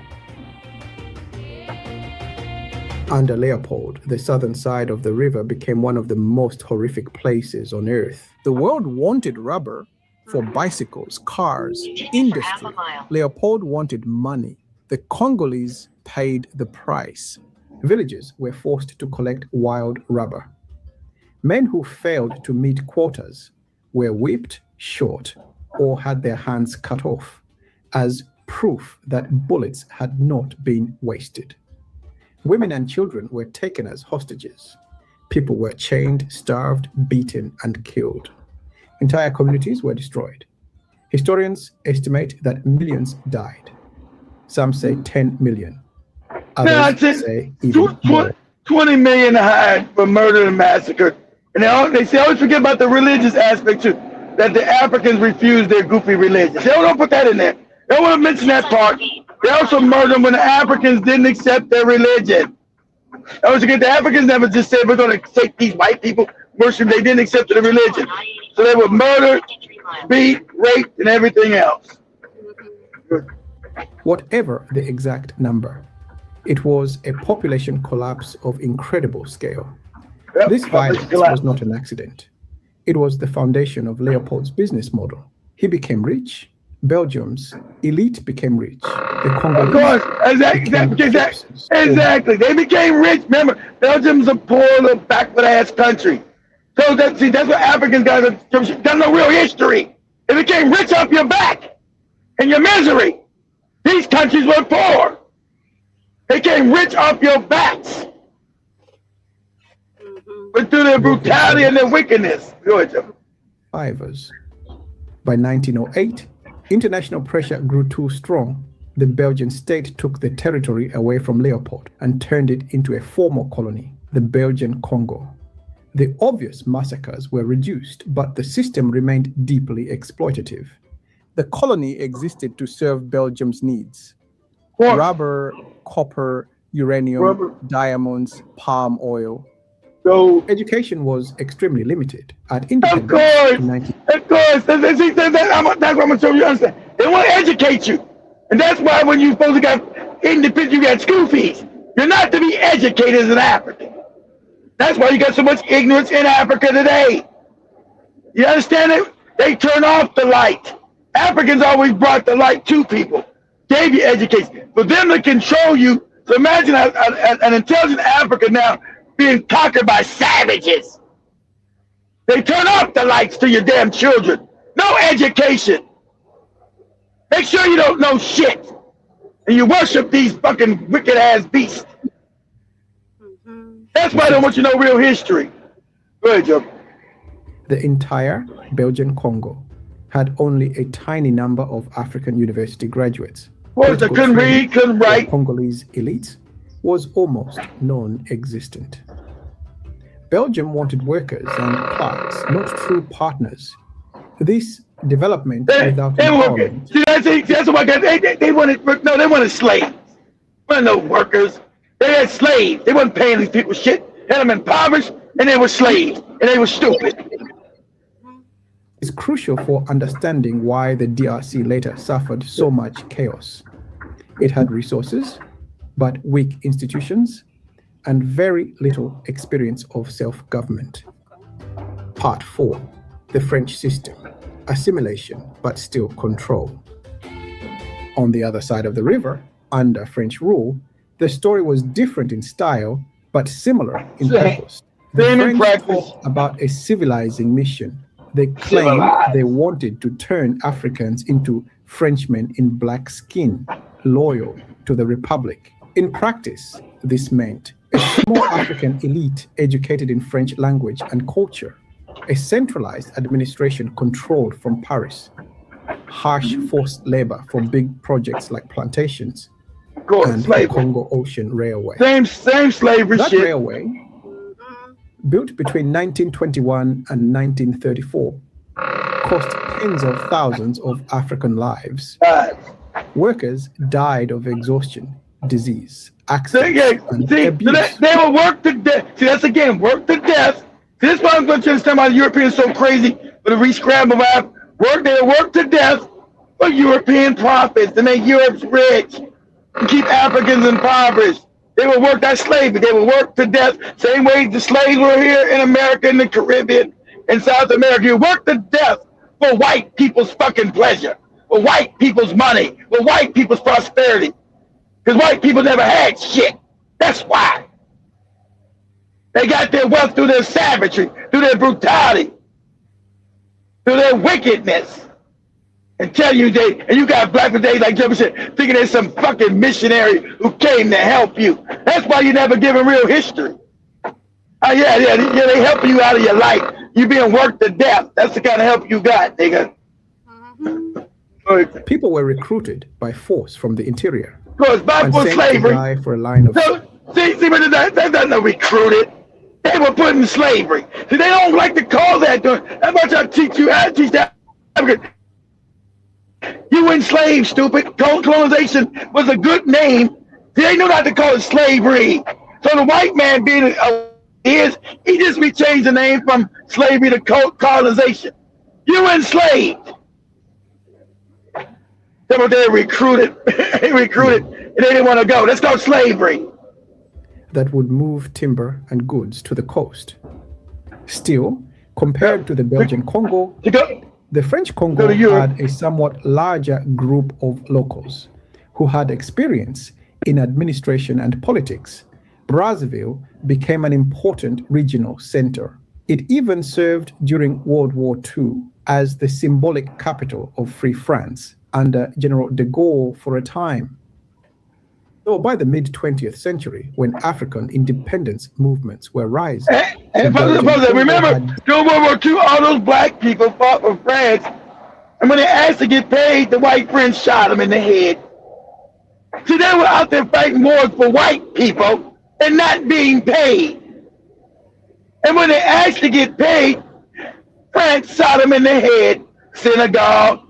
Under Leopold, the southern side of the river became one of the most horrific places on earth. The world wanted rubber for bicycles, cars, industry. Leopold wanted money. The Congolese paid the price. Villagers were forced to collect wild rubber. Men who failed to meet quotas were whipped, shot, or had their hands cut off as proof that bullets had not been wasted. Women and children were taken as hostages. People were chained, starved, beaten, and killed. Entire communities were destroyed. Historians estimate that millions died. Some say 10 million. Others say even more. 20 million were murdered and massacred. And they always forget about the religious aspect too, that the Africans refused their goofy religion. They don't put that in there. They don't want to mention that part. They also murdered when the Africans didn't accept their religion. I always forget the Africans never just said, we're going to take these white people, worship. They didn't accept their religion. So they were murdered, beat, raped, and everything else. Whatever the exact number, it was a population collapse of incredible scale. Yep, This violence was not an accident. It was the foundation of Leopold's business model. He became rich. Belgium's elite became rich. The Congolese Of course, exactly. They became rich. Remember, Belgium's a poor little backward ass country. So that's what Africans got no real history. They became rich off your back and your misery. These countries were poor. They came rich off your backs. But through their brutality and their wickedness. Go ahead, Jeff. survivors. By 1908, international pressure grew too strong. The Belgian state took the territory away from Leopold and turned it into a former colony, the Belgian Congo. The obvious massacres were reduced, but the system remained deeply exploitative. The colony existed to serve Belgium's needs. Rubber, copper, uranium, diamonds, palm oil. So education was extremely limited. At of independence course, in 19 of course. That's what I'm going to show you understand. They want to educate you. And that's why when you're supposed to get independent, you got school fees. You're not to be educated as an African. That's why you got so much ignorance in Africa today. You understand it? They turn off the light. Africans always brought the light to people, gave you education. For them to control you, so imagine an intelligent Africa now being conquered by savages. They turn off the lights to your damn children. No education. Make sure you don't know shit. And you worship these fucking wicked ass beasts. That's why I don't want you to know real history. Go ahead, Joe. The entire Belgian Congo had only a tiny number of African university graduates. Well, they couldn't read, couldn't The write. Congolese elite was almost non-existent. Belgium wanted workers and clerks, not true partners. This development without empowerment. See, that's what they wanted. No, they wanted slaves. They wanted no workers. They had slaves. They wasn't paying these people shit. Had them impoverished, and they were slaves, and they were stupid. Is crucial for understanding why the DRC later suffered so much chaos. It had resources, but weak institutions, and very little experience of self-government. Part 4. The French system. Assimilation, but still control. On the other side of the river, under French rule, the story was different in style, but similar in purpose. The Same in French practice. talk about a civilizing mission. They claimed they wanted to turn Africans into Frenchmen in black skin, loyal to the Republic. In practice, this meant A small African elite educated in French language and culture, a centralized administration controlled from Paris, harsh forced labor for big projects like plantations, Of course, and the slavery. Congo Ocean Railway. Same slavery That shit. railway, built between 1921 and 1934, cost tens of thousands of African lives. Workers died of exhaustion, disease, accidents, and See, abuse. they will work to death. See, that's again, work to death. See, this is why I'm going to understand why the Europeans are so crazy for the re-scramble map. They work to death for European profits to make Europe rich and keep Africans impoverished. They will work that slavery. They will work to death. Same way the slaves were here in America, in the Caribbean, in South America. You work to death for white people's fucking pleasure, for white people's money, for white people's prosperity. Because white people never had shit. That's why. They got their wealth through their savagery, through their brutality, through their wickedness. And tell you and you got black today, like Jeffrey said, thinking there's some fucking missionary who came to help you. That's why you never give them real history. Yeah, they help you out of your life. You being worked to death. That's the kind of help you got, nigga. People were recruited by force from the interior Because back and for sent slavery. to die for a line of. So, see, but that's not no recruited. They were put in slavery. See, they don't like to call that. That's why I teach you how to teach that. You enslaved, stupid. Colonization was a good name. See, they knew not to call it slavery. So the white man being he just be changed the name from slavery to colonization. You enslaved. They recruited. They recruited, and they didn't want to go. That's called slavery. That would move timber and goods to the coast. Still, compared to the Belgian Congo, To go, the French Go Congo to Europe. had a somewhat larger group of locals who had experience in administration and politics. Brazzaville became an important regional center. It even served during World War II as the symbolic capital of Free France under General de Gaulle for a time. So by the mid-20th century, when African independence movements were rising, And the Belgian brother, Congo remember, had during World War II, all those black people fought for France. And when they asked to get paid, the white friends shot them in the head. See, they were out there fighting wars for white people and not being paid. And when they asked to get paid, France shot them in the head. Senegal,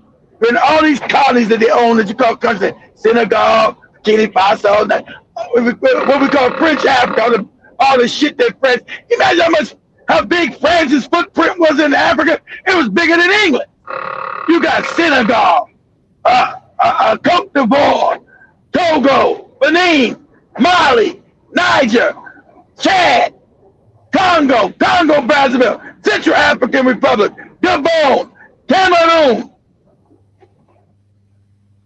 and all these colonies that they own that you call countries, Senegal, Guinea Faso, what we call French Africa, all the shit that France. Imagine how big France's footprint was in Africa. It was bigger than England. You got Senegal, Cote d'Ivoire, Togo, Benin, Mali, Niger, Chad, Congo, Brazzaville, Central African Republic, Gabon, Cameroon.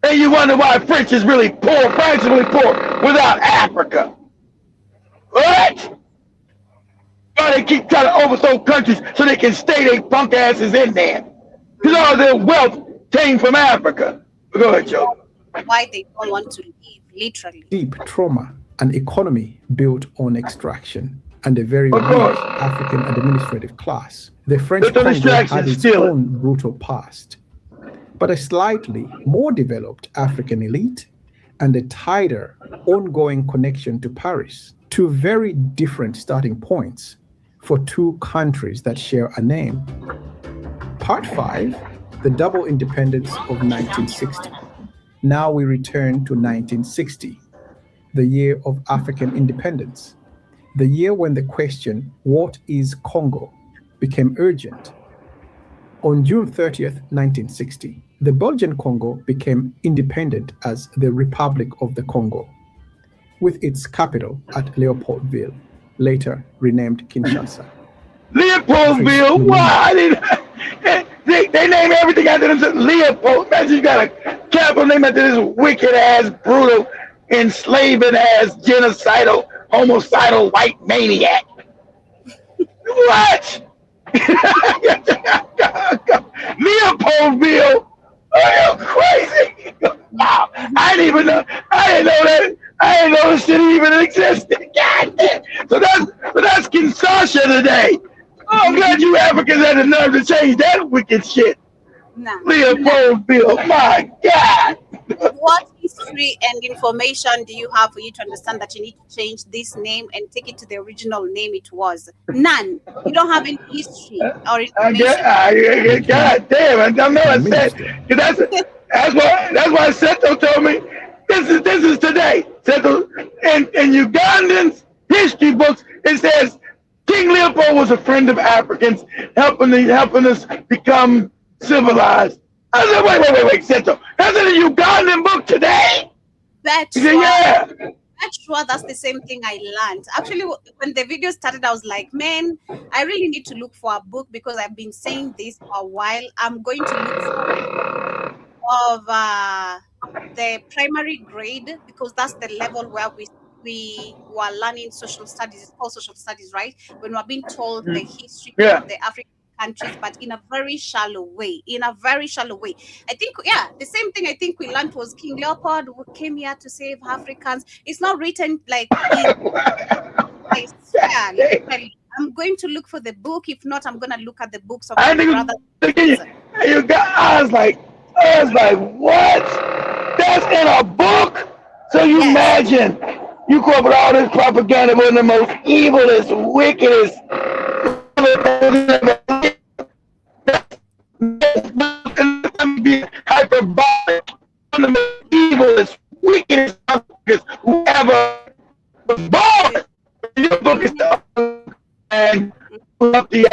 And you wonder why France is really poor without Africa. What? Why they keep trying to overthrow countries so they can stay their punk asses in there? Because all their wealth came from Africa. Go ahead, Joe. Why they don't want to leave, literally. deep trauma, an economy built on extraction, and a very Of weak course. African administrative class. The French Built on Congo extraction, had its steal it. own brutal past, but a slightly more developed African elite and a tighter ongoing connection to Paris. Two very different starting points for two countries that share a name. Part 5, the double independence of 1960. Now we return to 1960, the year of African independence, the year when the question, what is Congo, became urgent. On June 30th, 1960, the Belgian Congo became independent as the Republic of the Congo, with its capital at Leopoldville, later renamed Kinshasa. Leopoldville? Why? They name everything after themselves. Leopold. Imagine you got a capital name after this wicked ass, brutal, enslaving ass, genocidal, homicidal white maniac. What? Leopoldville? Are you crazy? Wow. I didn't even know. I didn't know that. I didn't know the city even existed. God damn. So that's Kinshasa today. Oh, I'm glad you Africans had the nerve to change that wicked shit. Nah. Leopoldville, my God. What history and information do you have for you to understand that you need to change this name and take it to the original name it was? None. You don't have any history or information. God damn, I know I said that's why Seto told me this is today. Seto, in Ugandan's history books, it says King Leopold was a friend of Africans, helping us become civilized. I said, wait, Seto. That's in a Ugandan book today? That's He said, yeah. That's sure that's the same thing I learned. Actually, when the video started, I was like, man, I really need to look for a book because I've been saying this for a while. I'm going to look for of the primary grade because that's the level where we were learning social studies. It's called social studies, right? When we're being told the history of the African countries, but in a very shallow way. I think, the same thing I think we learned was King Leopold who came here to save Africans. It's not written like I swear, literally. I'm going to look for the book. If not, I'm gonna look at the books of my brother. I was like, what? That's in a book? So you imagine you come up with all this propaganda with the most evilest, wickedest hyperbolic, one of the evilest, wickedest who ever was born. Your book is and up the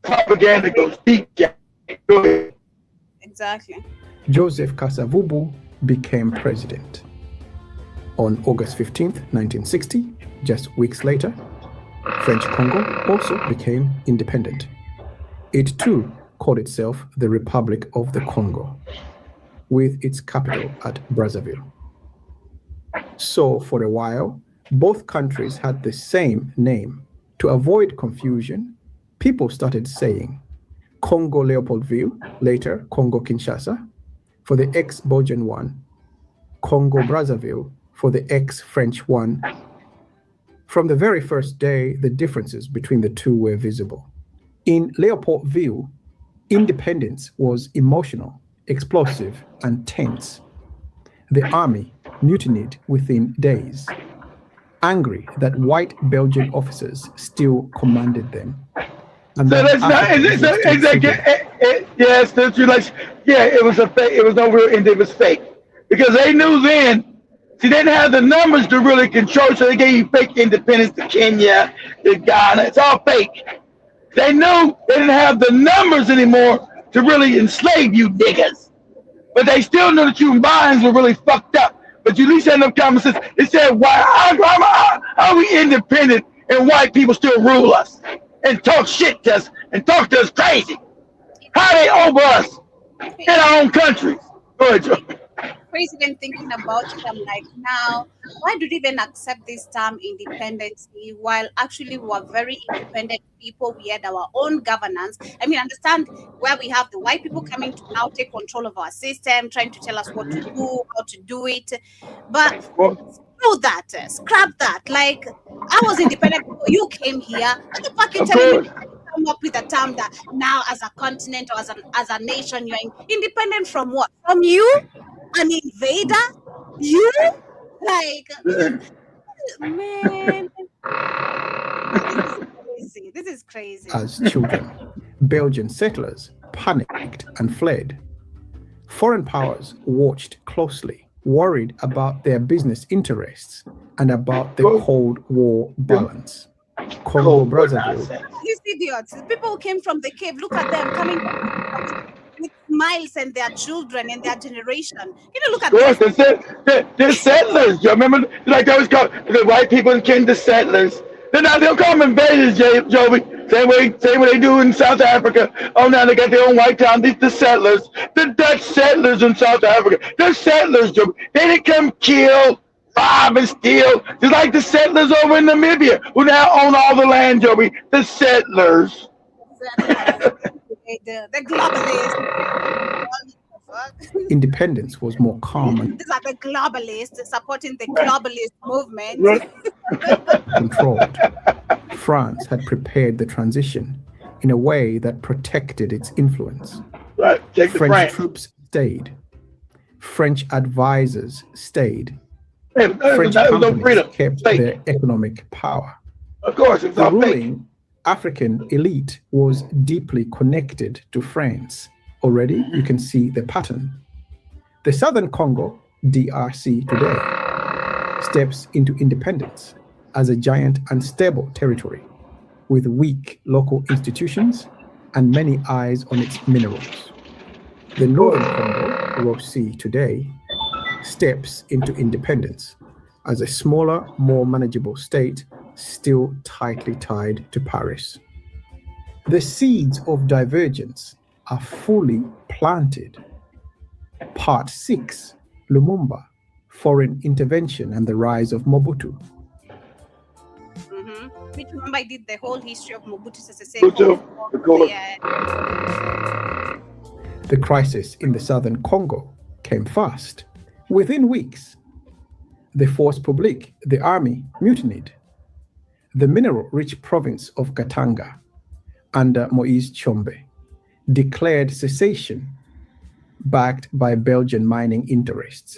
propaganda goes deep. Go ahead. Exactly. Joseph Kasavubu became president. On August 15th, 1960, just weeks later, French Congo also became independent. It too called itself the Republic of the Congo, with its capital at Brazzaville. So for a while, both countries had the same name. To avoid confusion, people started saying Congo Leopoldville, later Congo Kinshasa, for the ex-Belgian one, Congo Brazzaville for the ex-French one. From the very first day, the differences between the two were visible. In Leopoldville, independence was emotional, explosive, and tense. The army mutinied within days, angry that white Belgian officers still commanded them. And so that's not, it was a fake, it was no real end, it was fake. Because they knew then, they didn't have the numbers to really control, so they gave you fake independence to Kenya, to Ghana, it's all fake. They knew they didn't have the numbers anymore to really enslave you niggas. But they still knew that human minds were really fucked up. But you at least had enough common sense. They said, how are we independent and white people still rule us and talk shit to us and talk to us crazy? How they over us in our own countries? Go ahead, Joe. Crazy then thinking about it. I'm like, now, why do they even accept this term independence while actually we were very independent people? We had our own governance. I mean, understand where we have the white people coming to now take control of our system, trying to tell us what to do, how to do it. But screw that, scrap that. Like, I was independent before you came here. You fucking telling me come up with a term that now as a continent or as a nation, you're independent from what? From you? An invader? You? Like, man. This is crazy. As children, Belgian settlers panicked and fled. Foreign powers watched closely, worried about their business interests and about the Cold War balance. Congo Brazzaville. These idiots, people who came from the cave, look at them coming with smiles and their children and their generation. You know, look at the settlers. You remember, like they always call the white people came the settlers. They'll call them invaders, Joey. Same way they do in South Africa. Oh, now they got their own white town. The settlers, the Dutch settlers in South Africa. They're settlers, Joey. They didn't come kill, rob, and steal. Just like the settlers over in Namibia, who now own all the land, Joey. The settlers. The globalists, fuck? Independence was more calm and These are the globalists supporting the globalist movement. controlled. France had prepared the transition in a way that protected its influence. Right. Take the French France. troops stayed. French advisors stayed. French French no companies freedom. kept Fake. their economic power. Of course, it's The all fake. ruling African elite was deeply connected to France. Already, you can see the pattern. The Southern Congo, DRC today, steps into independence as a giant unstable territory with weak local institutions and many eyes on its minerals. The Northern Congo, ROC today, steps into independence as a smaller, more manageable state, still tightly tied to Paris. The seeds of divergence are fully planted. Part 6, Lumumba, Foreign Intervention and the Rise of Mobutu. Which remember I did the whole history of Mobutu Sese Mobutu, Seko. of course. Yeah. The crisis in the southern Congo came fast. Within weeks, the Force Publique, the army, mutinied. The mineral-rich province of Katanga, under Moise Tshombe, declared cessation, backed by Belgian mining interests.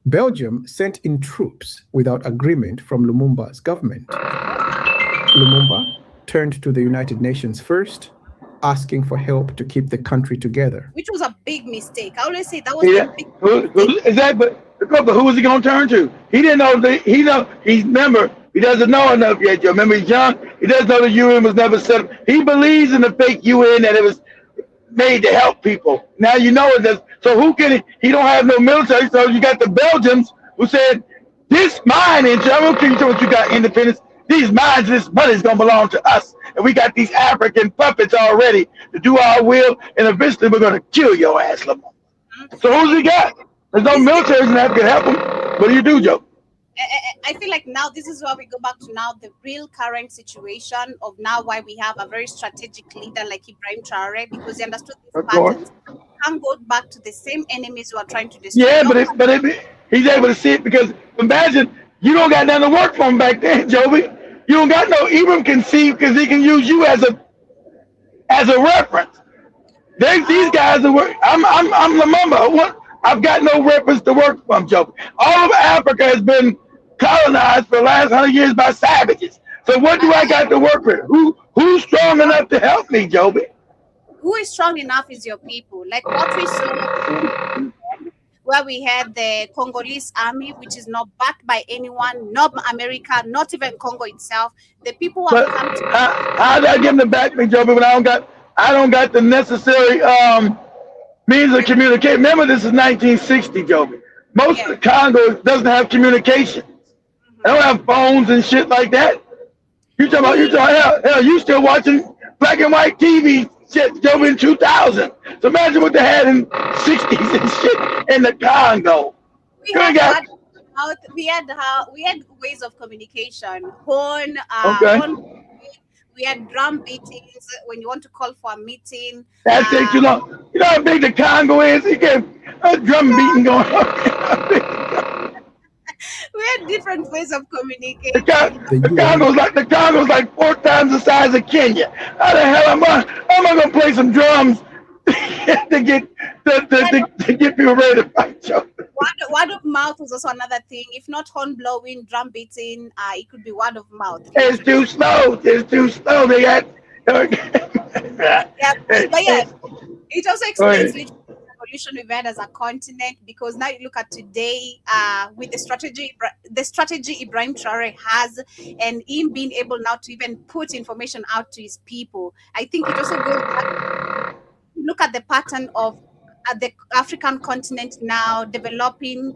Belgium sent in troops without agreement from Lumumba's government. Lumumba turned to the United Nations first, asking for help to keep the country together. Which was a big mistake. I always say that was Yeah. a big Exactly. But who was he going to turn to? He didn't know. Remember, he doesn't know enough yet. You remember, he's young. He doesn't know the UN was never set up. He believes in the fake UN that it was made to help people. Now you know it does. So who can he don't have no military. So you got the Belgians who said, this mine, and I don't care what you got independence. These mines, this money's gonna belong to us. And we got these African puppets already to do our will, and eventually we're gonna kill your ass, Lamar. So who's he got? There's no military in that can help him. What do you do, Joe? I feel like now this is where we go back to now the real current situation of now why we have a very strategic leader like Ibrahim Traore, because he understood these Of course. patterns. Can't go back to the same enemies who are trying to destroy. Yeah, No, he's able to see it because imagine you don't got nothing to work for him back then, Joby. You don't got no Ibram can see because he can use you as a reference. These guys are work. I'm Lumumba. I've got no reference to work from, Joby. All of Africa has been colonized for the last 100 years by savages. So what do I got to work with? Who's strong enough to help me, Joby? who is strong enough is your people. Like what we saw where we had the Congolese army, which is not backed by anyone, not America, not even Congo itself. The people who have But come to how did I get them to back me, Joby, when I don't got the necessary means of communication? Remember, this is 1960, Joby. Most of the Congo doesn't have communication. They don't have phones and shit like that. You talking hell, you still watching black and white TV shit, Joby, in 2000. So imagine what they had in 60s and shit in the Congo. we had ways of communication. Horn, we had drum beatings when you want to call for a meeting. That takes too long. You know how big the Congo is? You get a drum beating going on. We had different ways of communicating. The Congo's like 4 times the size of Kenya. How the hell am I gonna play some drums to get people ready to fight you? Word of mouth was also another thing. If not horn blowing, drum beating, it could be word of mouth. It's too slow. They got. Yeah, but yeah, it also explains the evolution we've had as a continent, because now you look at today with the strategy Ibrahim Traore has, and him being able now to even put information out to his people. I think it also goes back. Look at the pattern of the African continent now developing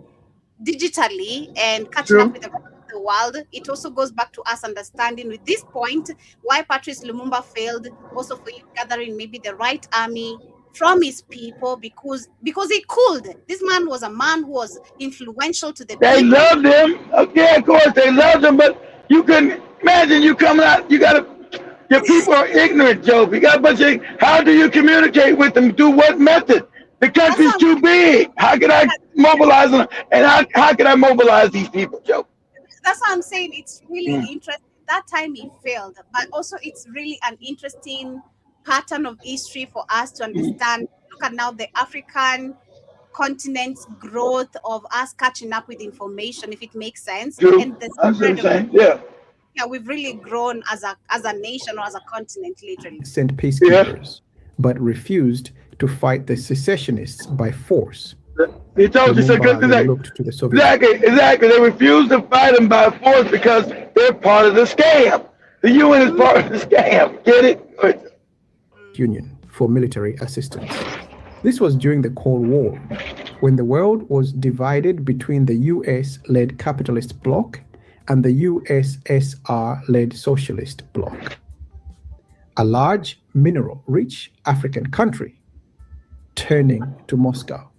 digitally and catching up with the rest of the world. It also goes back to us understanding with this point why Patrice Lumumba failed, also for you gathering maybe the right army from his people, because he could. This man was a man who was influential to the They people. loved him. Okay, of course they loved him, but you couldn't imagine you coming out. Your people are ignorant, Joe. You got a bunch of. How do you communicate with them? Through what method? The country's That's too big. How can I mobilize them? And how can I mobilize these people, Joe? that's what I'm saying. It's really Mm. interesting. That time he failed, but also it's really an interesting pattern of history for us to understand. Look at now the African continent's growth of us catching up with information, if it makes sense, True. and the That's what I'm spread of saying. Yeah. yeah, we've really grown as a nation or as a continent, literally. Sent peacekeepers, but refused to fight the secessionists by force. He told you so. Lumumba then Exactly. looked to the Soviet Exactly. They refuse to fight them by force because they're part of the scam. The UN is part of the scam. Get it? Good. Union for military assistance. This was during the Cold War, when the world was divided between the US-led capitalist bloc and the USSR-led socialist bloc. A large mineral-rich African country turning to Moscow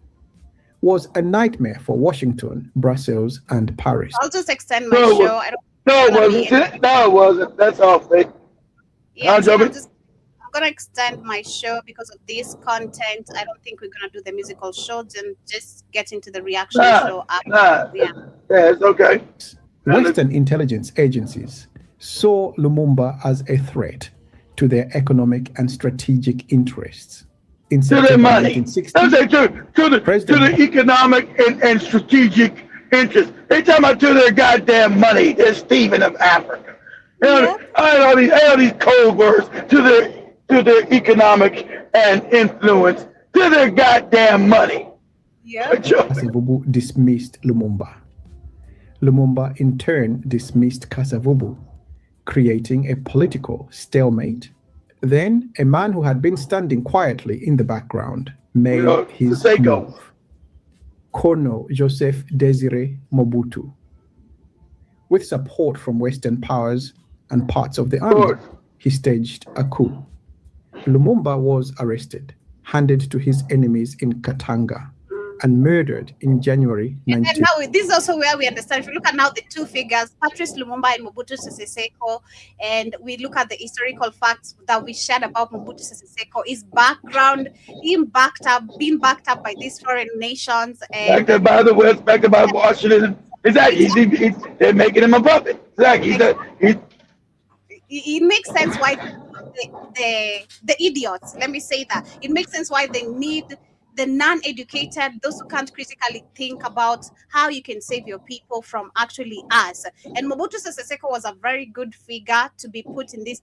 was a nightmare for Washington, Brussels, and Paris. I'll just extend my No, show. I don't No, it wanna be wasn't. No, it wasn't. That's all fake. Yeah, Joby? I'm gonna extend my show because of this content. I don't think we're gonna do the musical shows and just get into the reaction show after. Nah. Yeah. Yeah, it's okay. Western intelligence agencies saw Lumumba as a threat to their economic and strategic interests. In To their September money. 1960, I'm saying to the President- economic and strategic interest. They talking about to their goddamn money. They're Stephen of Africa. You know, I know these code words to their economic and influence, to their goddamn money. Yeah. Kasavubu dismissed Lumumba. Lumumba in turn dismissed Kasavubu, creating a political stalemate. Then a man who had been standing quietly in the background made his Seko. move. Colonel Joseph Desire Mobutu. With support from Western powers and parts of the army, he staged a coup. Lumumba was arrested, handed to his enemies in Katanga, and murdered in January And 19. now this is also where we understand. If you look at now the two figures, Patrice Lumumba and Mobutu Sese Seko, and we look at the historical facts that we shared about Mobutu Sese Seko, his background, being backed up by these foreign nations, and Backed up by the West, backed up by Washington. Exactly. They're making him a puppet. Exactly. it makes sense why the idiots, let me say that, it makes sense why they need the non-educated, those who can't critically think about how you can save your people from actually us. And Mobutu Sese Seko was a very good figure to be put in this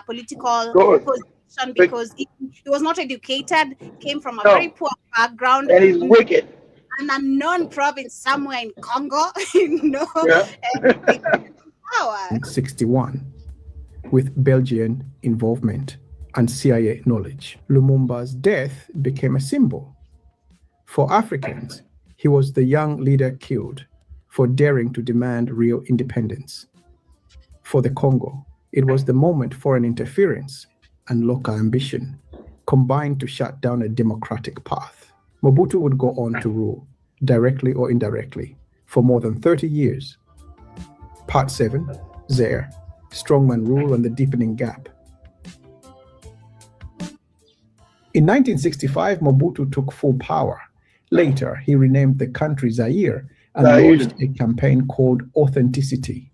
political position because he was not educated, came from a very poor background, and he's wicked. an unknown province somewhere in Congo, Yeah. and power. 1961, with Belgian involvement and CIA knowledge. Lumumba's death became a symbol. For Africans, he was the young leader killed for daring to demand real independence. For the Congo, it was the moment foreign interference and local ambition combined to shut down a democratic path. Mobutu would go on to rule, directly or indirectly, for more than 30 years. Part 7, Zaire, Strongman Rule and the Deepening Gap. In 1965, Mobutu took full power. Later, he renamed the country Zaire and launched a campaign called Authenticity,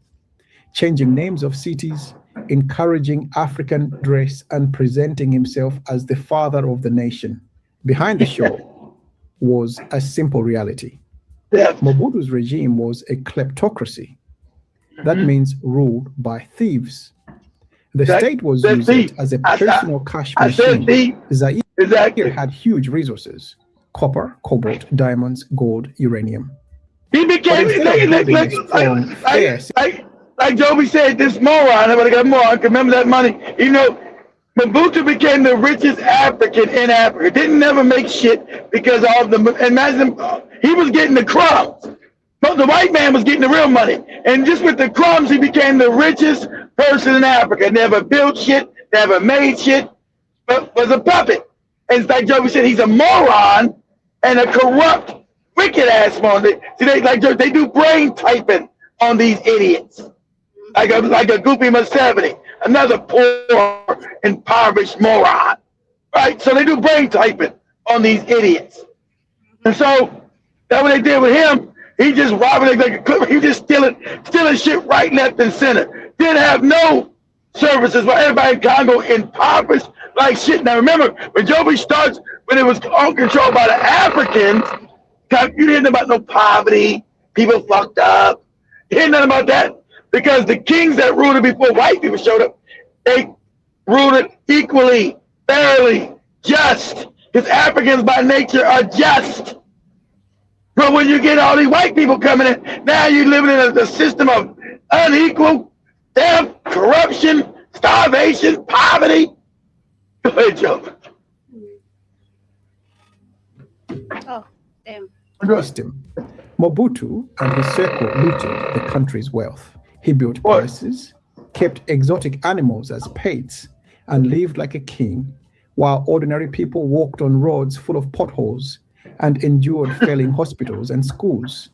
changing names of cities, encouraging African dress, and presenting himself as the father of the nation. Behind the show was a simple reality. Mobutu's regime was a kleptocracy. That means ruled by thieves. The state was used as a personal cash machine. Zaire had huge resources: copper, cobalt, diamonds, gold, uranium. He became like Joby said, this moron. Everybody got moron. Remember that money. You know, Mobutu became the richest African in Africa. Didn't never make shit because of the. Imagine he was getting the crumbs. But the white man was getting the real money. And just with the crumbs, he became the richest person in Africa. Never built shit, never made shit, but was a puppet. And like Joby said, he's a moron and a corrupt, wicked ass moron. They do brain typing on these idiots. Like a goofy Museveni, another poor, impoverished moron. Right? So they do brain typing on these idiots. And so that's what they did with him. He just robbing like a clipper. He just stealing shit right, left, and center. Didn't have no services for everybody in Congo, impoverished like shit. Now remember, when Joby starts, when it was controlled by the Africans, you didn't know about no poverty, people fucked up. You didn't know about that because the kings that ruled it before white people showed up, they ruled it equally, fairly, just. Because Africans by nature are just. But when you get all these white people coming in, now you're living in a system of unequal theft, corruption, starvation, poverty. Go ahead, Joe. Oh, damn. Trust him. Mobutu and his circle looted the country's wealth. He built palaces, kept exotic animals as pets, and lived like a king, while ordinary people walked on roads full of potholes and endured failing hospitals and schools.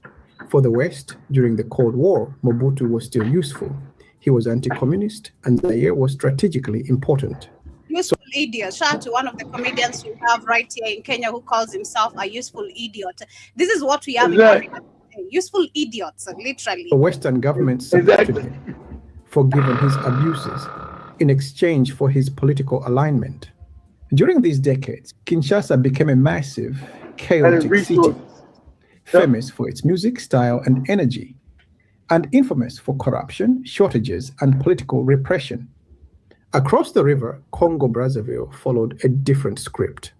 For the West, during the Cold War, Mobutu was still useful. He was anti-communist, and Zaire was strategically important. Useful idiot. Shout out to one of the comedians we have right here in Kenya who calls himself a useful idiot. This is what we have in Africa. Useful idiots, literally. The Western government supported him, forgiven his abuses, in exchange for his political alignment. During these decades, Kinshasa became a massive, chaotic city, famous for its music, style, and energy, and infamous for corruption, shortages, and political repression. Across the river, Congo-Brazzaville followed a different script.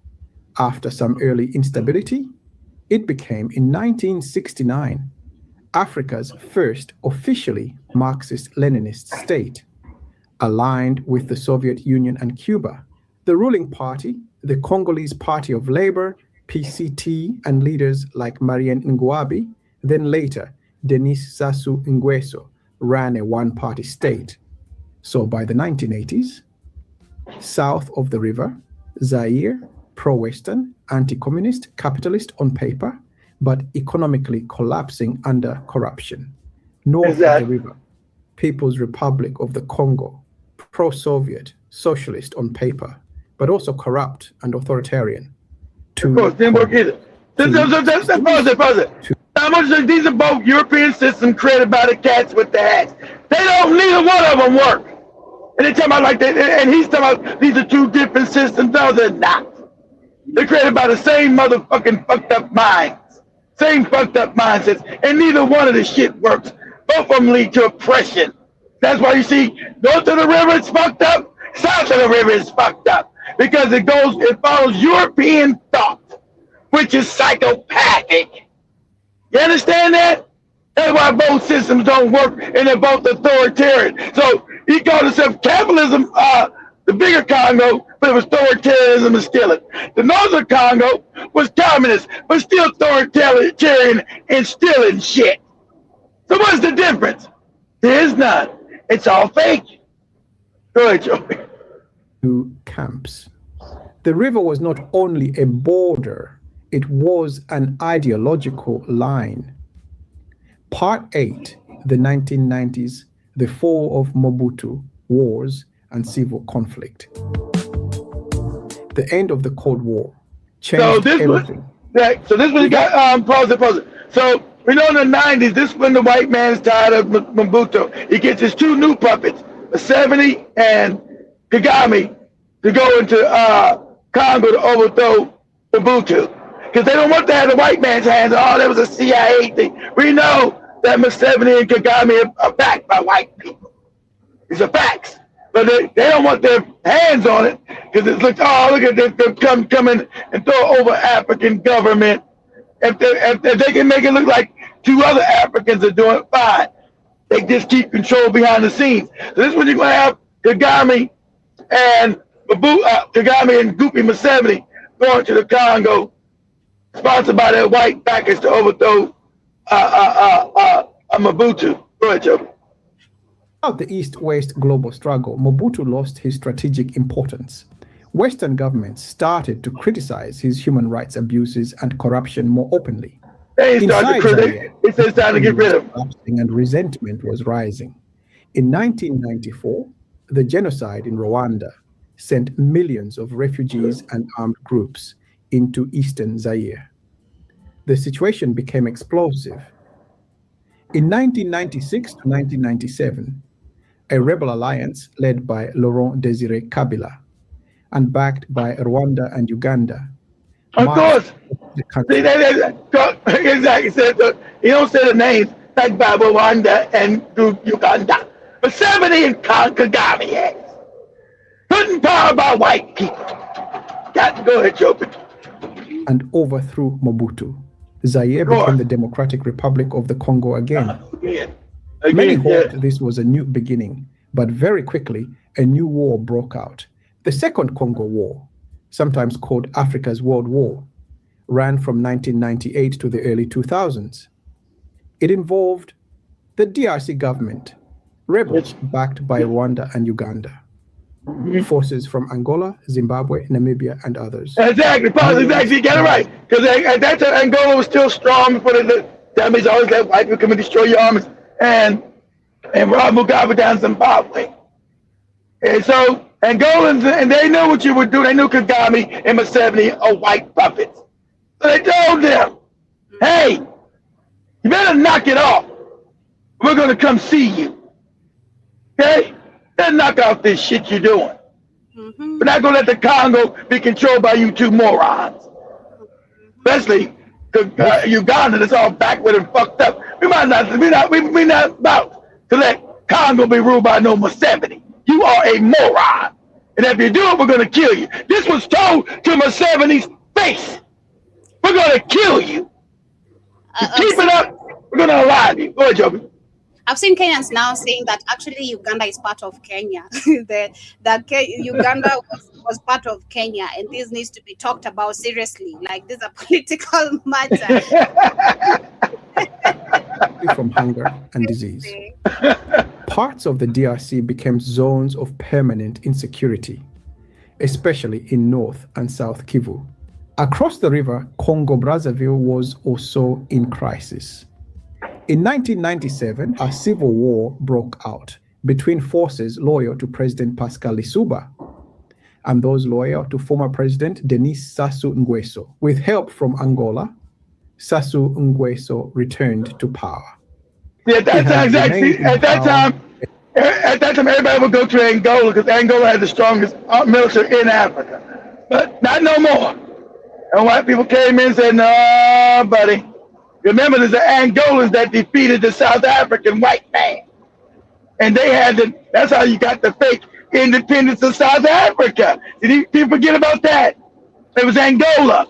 After some early instability, it became, in 1969, Africa's first officially Marxist-Leninist state, aligned with the Soviet Union and Cuba. The ruling party, the Congolese Party of Labor, PCT, and leaders like Marien Ngouabi, then later Denis Sassou Nguesso, ran a one-party state. So by the 1980s, south of the river, Zaire, pro-Western, anti-communist, capitalist on paper, but economically collapsing under corruption. North of the river, People's Republic of the Congo, pro-Soviet, socialist on paper, but also corrupt and authoritarian. Of course, didn't work either. These are both European systems created by the cats with the hats. Neither one of them work. And they're talking about like that, and he's talking about these are two different systems. No, they're not. They're created by the same motherfucking fucked up minds. Same fucked up mindsets. And neither one of the shit works. Both of them lead to oppression. That's why you see, north of the river it's fucked up, south of the river is fucked up. Because it follows European thought, which is psychopathic. You understand that? That's why both systems don't work and they're both authoritarian. So he called himself capitalism, the bigger Congo, but it was authoritarianism and stealing. The northern Congo was communist, but still authoritarian and stealing shit. So what's the difference? There is none. It's all fake. Go ahead, Joey. Camps. The river was not only a border, it was an ideological line. Part 8, the 1990s, the fall of Mobutu, wars and civil conflict. The end of the Cold War changed everything. So this one you got, pause it. So we know in the 90s, this is when the white man's tired of Mobutu. He gets his two new puppets, Museveni and Kagame, to go into Congo to overthrow Mobutu. Because they don't want to have the white man's hands. Oh, that was a CIA thing. We know that Museveni and Kagame are backed by white people. These are facts. But they don't want their hands on it because it looks, look at them come in and throw over African government. If they can make it look like two other Africans are doing it, fine. They just keep control behind the scenes. So this is when you're going to have Kagame and Goopy Museveni going to the Congo, sponsored by their white backers to overthrow Mobutu. Go ahead, Joe. Throughout the East-West global struggle, Mobutu lost his strategic importance. Western governments started to criticize his human rights abuses and corruption more openly. They started to get rid of him. And resentment was rising. In 1994, the genocide in Rwanda sent millions of refugees and armed groups into eastern Zaire. The situation became explosive. In 1996 to 1997, a rebel alliance led by Laurent Désiré Kabila and backed by Rwanda and Uganda. Of course. Exactly. He don't say the names like by Rwanda and Uganda. But 70 in Kagame has. Put in power by white people. Got to go ahead, Joe. And overthrew Mobutu. Zaire became the Democratic Republic of the Congo again. Many hoped this was a new beginning, but very quickly a new war broke out. The Second Congo War, sometimes called Africa's World War, ran from 1998 to the early 2000s. It involved the DRC government, rebels backed by Rwanda and Uganda, forces from Angola, Zimbabwe, Namibia, and others. Exactly, you get it right. Because at that time, Angola was still strong before that means always let white people come and destroy your armies. And Rob Mugabe down Zimbabwe. And so Angolans, and they knew what you would do. They knew Kagame and Museveni are white puppets. So they told them, hey, you better knock it off. We're going to come see you. Okay? Better knock off this shit you're doing. We're not going to let the Congo be controlled by you two morons. Especially Uganda that's all backward and fucked up. We're not about to let Congo be ruled by no Museveni. You are a moron. And if you do it, we're going to kill you. This was told to Museveni's face. We're going to kill you. Keep it up, we're going to alive you. Go ahead, Joby. I've seen Kenyans now saying that actually Uganda is part of Kenya. Uganda was part of Kenya, and this needs to be talked about seriously. Like, this is a political matter. From hunger and disease. Parts of the DRC became zones of permanent insecurity, especially in North and South Kivu. Across the river, Congo-Brazzaville was also in crisis. In 1997, a civil war broke out between forces loyal to President Pascal Lissouba and those loyal to former President Denis Sassou Nguesso. With help from Angola, Sassou Nguesso returned to power. Yeah, at that time, everybody would go to Angola because Angola had the strongest military in Africa. But not no more. And white people came in and said, no, buddy. Remember, there's the Angolans that defeated the South African white man. And they had that's how you got the fake independence of South Africa. Did people forget about that? It was Angola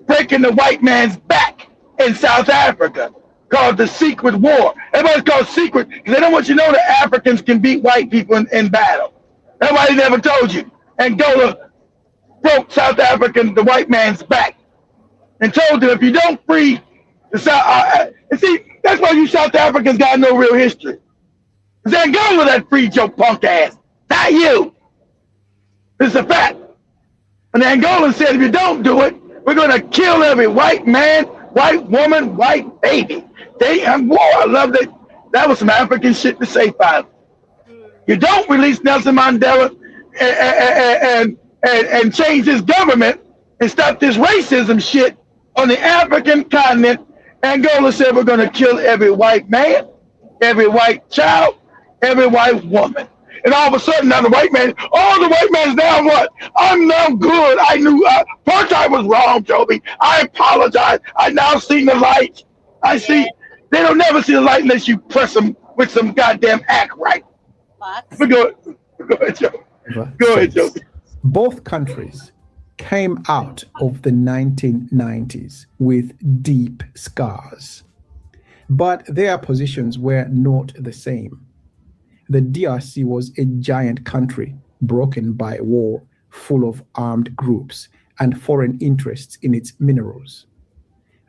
breaking the white man's back in South Africa, called the Secret War. Everybody's called secret because they don't want you to know that Africans can beat white people in battle. That's why they never told you. Angola broke South African, the white man's back, and told them if you don't free the South, and see, that's why you South Africans got no real history. It's Angola that freed your punk ass, not you. This is a fact. And the Angolans said, if you don't do it, we're going to kill every white man, white woman, white baby. I love that. That was some African shit to say, finally. You don't release Nelson Mandela and change his government and stop this racism shit on the African continent. Angola said we're going to kill every white man, every white child, every white woman. And all of a sudden now the white man, the white man's now what? I'm now good. I knew apartheid was wrong, Joby. I apologize. I now see the light. I see. They don't never see the light unless you press them with some goddamn act right. Go ahead, Joby. Go ahead, Joby. Both countries came out of the 1990s with deep scars, but their positions were not the same. The DRC was a giant country broken by war, full of armed groups and foreign interests in its minerals.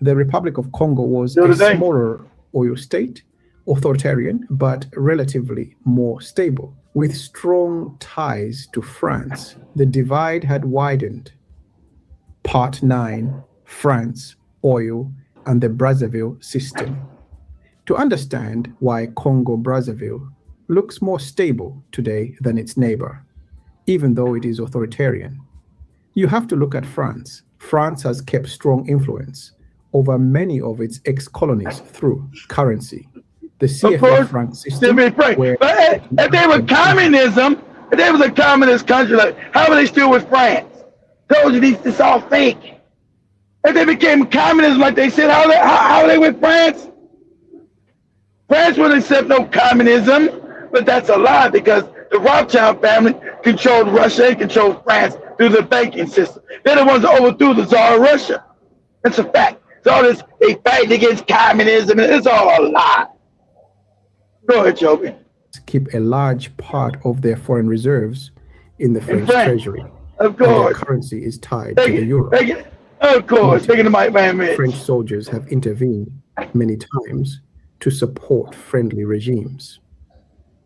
The Republic of Congo was a smaller oil state, authoritarian, but relatively more stable. With strong ties to France, the divide had widened. Part 9, France, oil, and the Brazzaville system. To understand why Congo-Brazzaville looks more stable today than its neighbor, even though it is authoritarian, you have to look at France France has kept strong influence over many of its ex-colonies through currency. The CFA franc system. But if they were communism, if they was a communist country, like how were they still with France? Told you this all fake. If they became communism, like they said, how are they with France? France wouldn't accept no communism, but that's a lie because the Rothschild family controlled Russia and controlled France through the banking system. They're the ones that overthrew the Tsar of Russia. That's a fact. So all this, they fight against communism, and it's all a lie. Go ahead, Joby. Keep a large part of their foreign reserves in the French treasury. Of course. And their currency is tied to the euro. Of course. Taking the mic, man. French soldiers have intervened many times to support friendly regimes.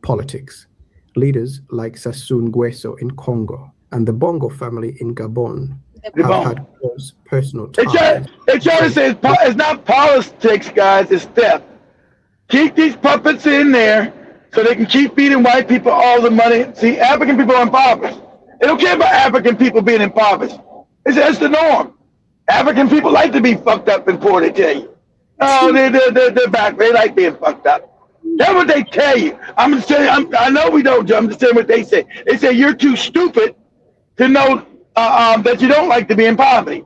Politics. Leaders like Sassou Nguesso in Congo and the Bongo family in Gabon have had close personal ties. They try to say it's not politics, guys, it's theft. Keep these puppets in there so they can keep feeding white people all the money. See, African people are impoverished. They don't care about African people being impoverished. That's the norm. African people like to be fucked up and poor, they tell you. Oh, they're back. They like being fucked up. That's what they tell you. I'm just saying, I know we don't, I'm just saying what they say. They say you're too stupid to know that you don't like to be in poverty.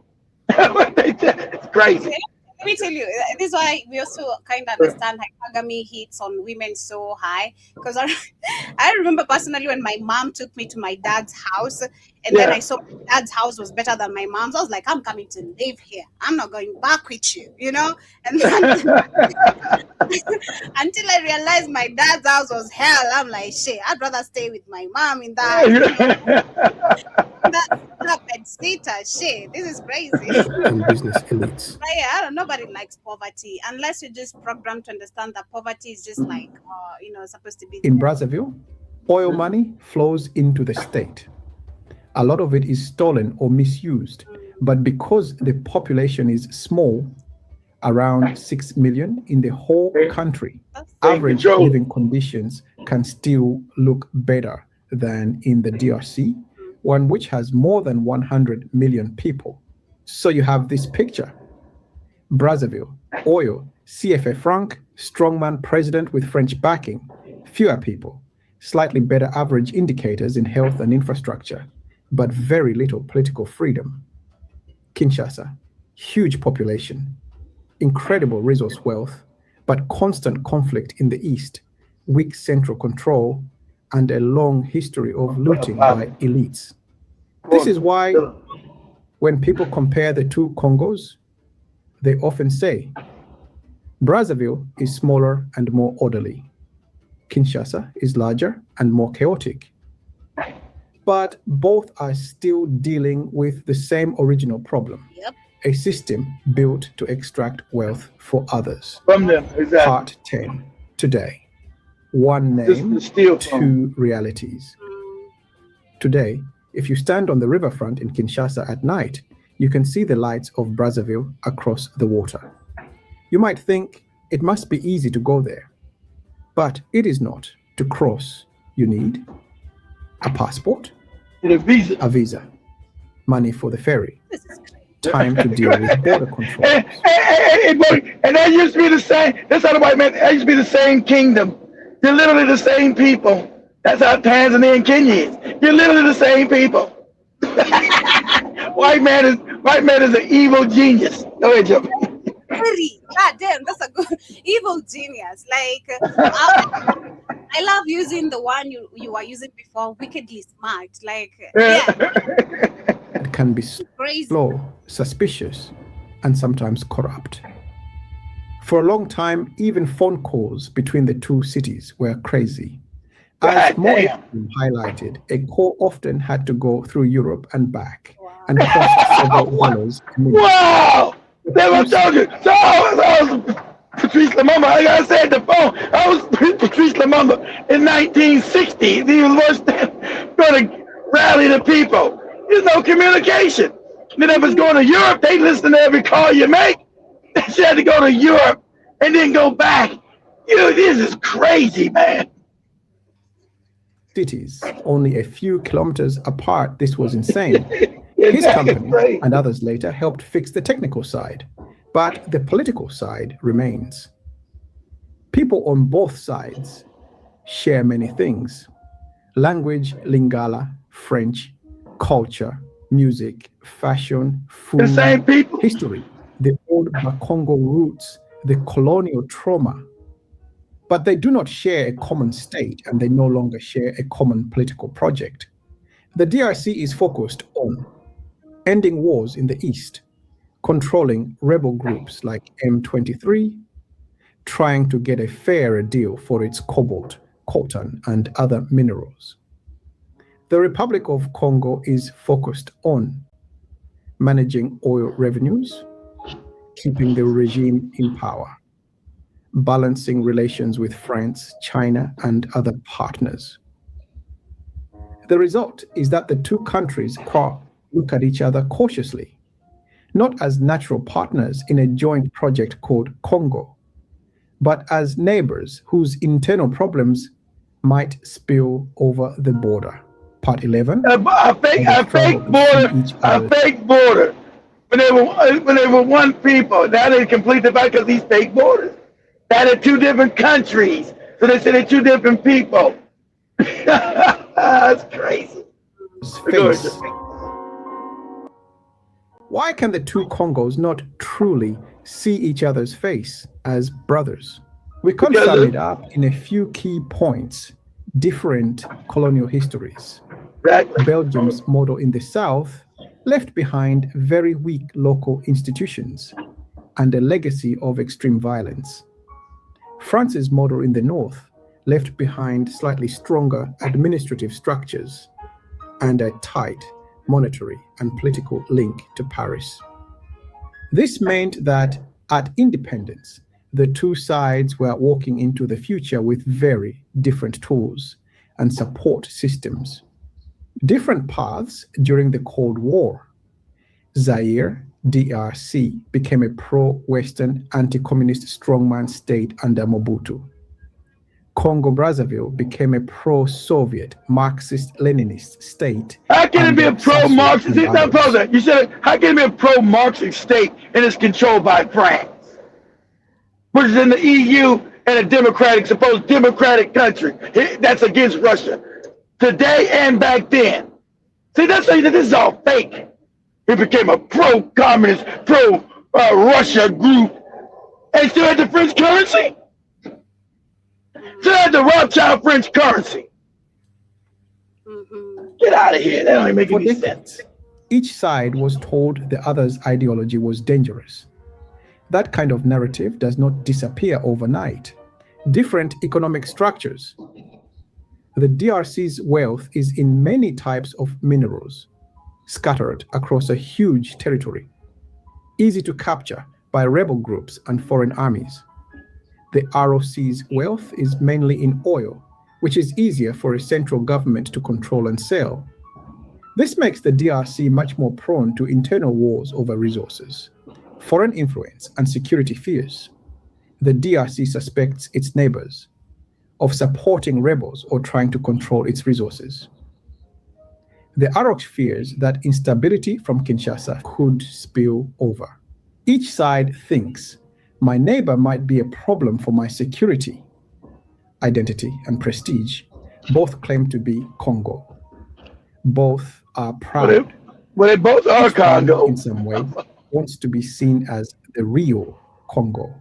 It's crazy. Let me tell you, this is why we also kind of understand hypergamy hits on women so high. Because I remember personally when my mom took me to my dad's house, and then I saw my dad's house was better than my mom's. I was like, I'm coming to live here. I'm not going back with you, you know? And then, until I realized my dad's house was hell, I'm like, shit, I'd rather stay with my mom in that. That bed-sitter, shit, this is crazy. And business elites. But yeah, I don't know, nobody likes poverty unless you're just programmed to understand that poverty is just like, supposed to be. In Brazzaville, oil money flows into the state. A lot of it is stolen or misused, but because the population is small, around 6 million in the whole country, average living conditions can still look better than in the DRC, one which has more than 100 million people. So you have this picture. Brazzaville, oil, CFA franc, strongman president with French backing, fewer people, slightly better average indicators in health and infrastructure, but very little political freedom. Kinshasa, huge population, incredible resource wealth, but constant conflict in the east, weak central control, and a long history of looting by elites. This is why when people compare the two Congos, they often say, Brazzaville is smaller and more orderly. Kinshasa is larger and more chaotic. But both are still dealing with the same original problem. A system built to extract wealth for others. From them, exactly. Part 10, today. One name, two realities. Today, if you stand on the riverfront in Kinshasa at night, you can see the lights of Brazzaville across the water. You might think it must be easy to go there, but it is not. To cross, you need a passport, a visa, money for the ferry, time to deal with border control. And that used to be the same. That's how the white man. That used to be the same kingdom. They're literally the same people. That's how Tanzania and Kenya is. You're literally the same people. White man is an evil genius. Go ahead, Joe. God damn, that's a good evil genius. Like I love using the one you were using before, wickedly smart. Like It can be crazy, slow, suspicious, and sometimes corrupt. For a long time, even phone calls between the two cities were crazy. As more highlighted, a call often had to go through Europe and back, and cost several dollars. Wow! That's what I'm talking. So I was Patrice Lumumba. Like I said, the phone. I was Patrice Lumumba in 1960. He was going to rally the people. There's no communication. Then if it's going to Europe, they listen to every call you make. She had to go to Europe and then go back. This is crazy, man. Cities only a few kilometers apart. This was insane. His company and others later helped fix the technical side, but the political side remains. People on both sides share many things: language, Lingala, French, culture, music, fashion, food, The same people. history, the old Bakongo roots, the colonial trauma. But they do not share a common state, and they no longer share a common political project. The DRC is focused on ending wars in the East, controlling rebel groups like M23, trying to get a fairer deal for its cobalt, coltan, and other minerals. The Republic of Congo is focused on managing oil revenues, keeping the regime in power, balancing relations with France, China, and other partners. The result is that the two countries look at each other cautiously, not as natural partners in a joint project called Congo, but as neighbors whose internal problems might spill over the border. Part 11. A fake border. When they were one people, now they complete the fact of these fake borders. Now they're two different countries, so they say they're two different people. That's crazy. Face. Why can the two Congos not truly see each other's face as brothers? We can sum it up in a few key points: different colonial histories. Exactly. Belgium's model in the south left behind very weak local institutions and a legacy of extreme violence. France's model in the north left behind slightly stronger administrative structures and a tight monetary and political link to Paris. This meant that at independence, the two sides were walking into the future with very different tools and support systems. Different paths during the Cold War. Zaire, DRC, became a pro-Western, anti-communist strongman state under Mobutu. Congo-Brazzaville became a pro-Soviet, Marxist-Leninist state. How can it be a pro-Marxist? You said, how can it be a pro-Marxist state and it's controlled by France, which is in the EU and a supposed democratic country that's against Russia today and back then? See, that's why this is all fake. It became a pro-communist, pro-Russia group, and still had the French currency. Still had the Rothschild French currency. Get out of here. That don't even make any sense. Each side was told the other's ideology was dangerous. That kind of narrative does not disappear overnight. Different economic structures. The DRC's wealth is in many types of minerals, scattered across a huge territory, easy to capture by rebel groups and foreign armies. The ROC's wealth is mainly in oil, which is easier for a central government to control and sell. This makes the DRC much more prone to internal wars over resources, foreign influence, and security fears. The DRC suspects its neighbors of supporting rebels or trying to control its resources. The ROC fears that instability from Kinshasa could spill over. Each side thinks, my neighbor might be a problem for my security, identity, and prestige. Both claim to be Congo. Both are proud. Well, they both are Congo. In some way, wants to be seen as the real Congo.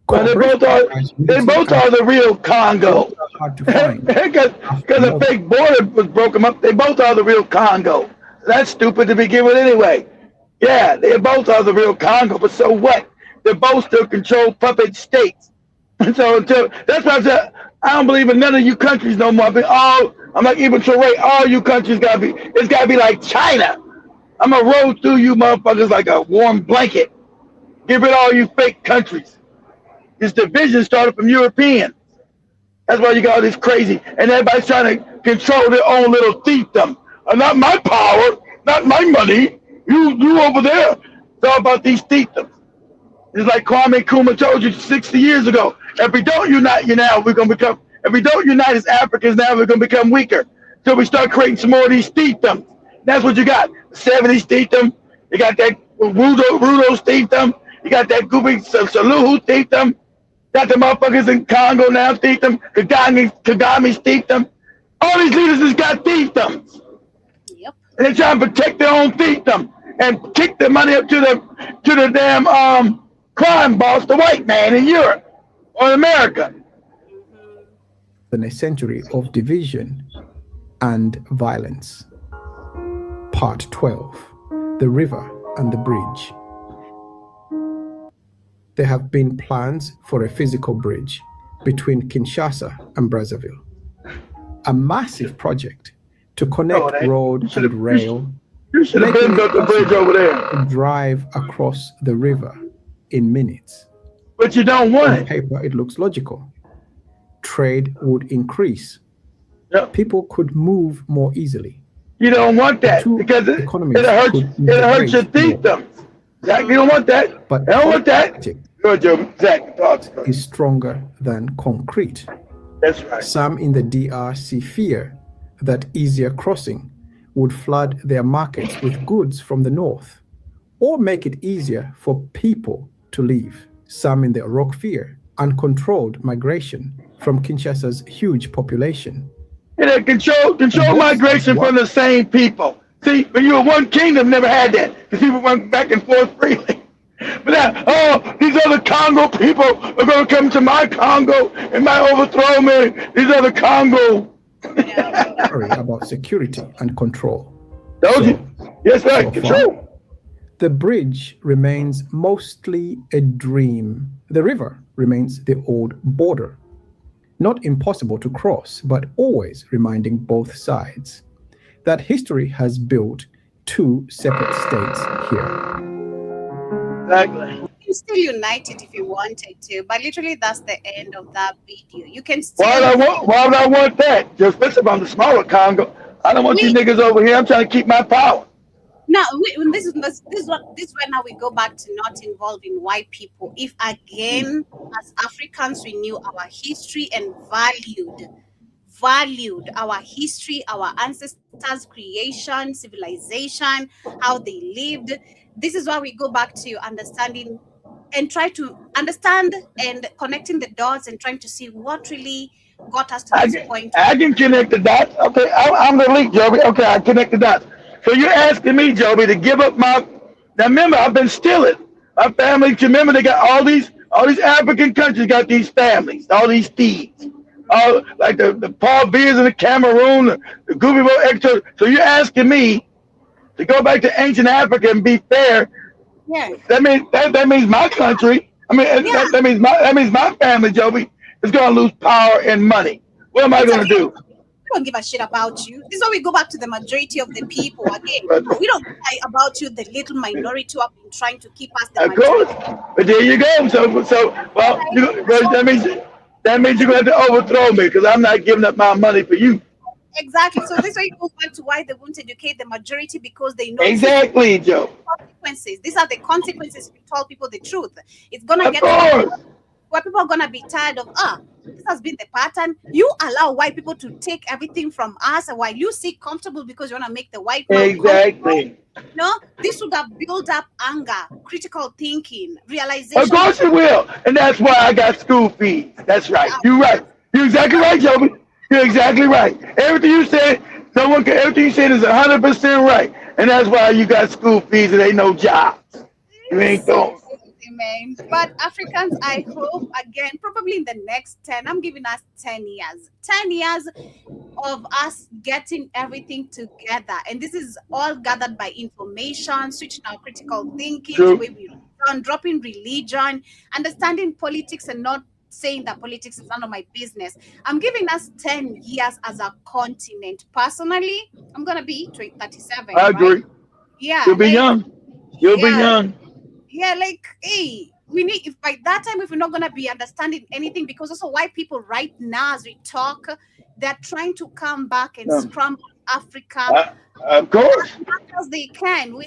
Well, they both are the real Congo. Hard to find. Because the fake border was broken up. They both are the real Congo. That's stupid to begin with anyway. Yeah, they both are the real Congo, but so what? They both still control puppet states. And so that's why I said, I don't believe in none of you countries no more. I'm like Ibn Turay, all you countries it's gotta be like China. I'm gonna roll through you motherfuckers like a warm blanket. Get rid of all you fake countries. This division started from Europeans. That's why you got all this crazy, and everybody's trying to control their own little fiefdom. Not my power, not my money. You over there. It's all about these fiefdoms. It's like Kwame Nkrumah told you 60 years ago. If we don't unite as Africans now, we're gonna become weaker. So we start creating some more of these fiefdoms. That's what you got. 70s thieved them. You got that Rudo thieved them. You got that goofy Suluhu thieved them. Got the motherfuckers in Congo now thieved them. Kagame thieved them. All these leaders just got thievedoms. Yep. And they're trying to protect their own fiefdom and kick the money up to the damn crime boss, the white man in Europe or in America. In a century of division and violence. Part 12. The River and the Bridge. There have been plans for a physical bridge between Kinshasa and Brazzaville. A massive project to connect road and rail. You should have been built the bridge over there. To drive across the river in minutes. But you don't want On it. paper, it looks logical. Trade would increase. Yep. People could move more easily. You don't want that Two because it economies hurts. could It hurts your integrate fiefdom. Zach, you don't want that. But I don't want that. logic Good, Joe. Zach, talk. is stronger than concrete. That's right. Some in the DRC fear that easier crossing would flood their markets with goods from the north or make it easier for people to leave. Some in the Orok fear uncontrolled migration from Kinshasa's huge population. You know, control migration from the same people. See, when you were one kingdom, never had that because people went back and forth freely. But now, these other Congo people are going to come to my Congo and might overthrow me. These other Congo. Worry about security and control. Told you. Yes, right. So Control. The bridge remains mostly a dream. The river remains the old border. Not impossible to cross, but always reminding both sides that history has built two separate states here. Exactly. You can still unite it if you wanted to, but literally that's the end of that video. You can still. Why would I want that? Just especially on the smaller Congo. I don't want you niggas over here. I'm trying to keep my power. Now, this is where now we go back to not involving white people. If again, as Africans, we knew our history and valued our history, our ancestors' creation, civilization, how they lived. This is why we go back to understanding and try to understand and connecting the dots and trying to see what really got us to this point. I can connect the dots. Okay, I'm the elite, Joby. Okay, I connect the dots. So you're asking me, Joby, to give up my. Now remember, I've been stealing. My family. You remember they got all these African countries got these families, all these thieves, all like the Paul Bias in the Cameroon, the Gubibo Extra. So you're asking me to go back to ancient Africa and be fair. Yeah. That means my country. I mean, that means my family, Joby, is going to lose power and money. What am I going to do? We don't give a shit about you. This is why we go back to the majority of the people again. We don't care about you, the little minority who have been trying to keep us the majority. Of course. But there you go. That means you're going to have to overthrow me because I'm not giving up my money for you. Exactly. So this way it goes back to why they won't educate the majority because they know exactly, Joe. Consequences. These are the consequences if you tell people the truth. It's gonna get where people are gonna be tired of this has been the pattern. You allow white people to take everything from us while you sit comfortable because you want to make the white man exactly. No, this would have built up anger, critical thinking, realization. Of course it will. And that's why I got school fees. That's right. You're right. You're exactly right, Joby. You're exactly right. Everything you said, everything you said is 100% right. And that's why you got school fees and ain't no jobs. You ain't doing. Amen. But Africans, I hope, again, probably in the next 10, I'm giving us 10 years. 10 years of us getting everything together. And this is all gathered by information, switching our critical thinking, the way we run, dropping religion, understanding politics and not saying that politics is none of my business. I'm giving us 10 years as a continent. Personally, I'm going to be 37. I agree. Right? Yeah. You'll be young. You'll be young. Yeah, like, hey, we need, if by that time, if we're not going to be understanding anything, because also white people right now, as we talk, they're trying to come back and scramble Africa. Of course. because they can. We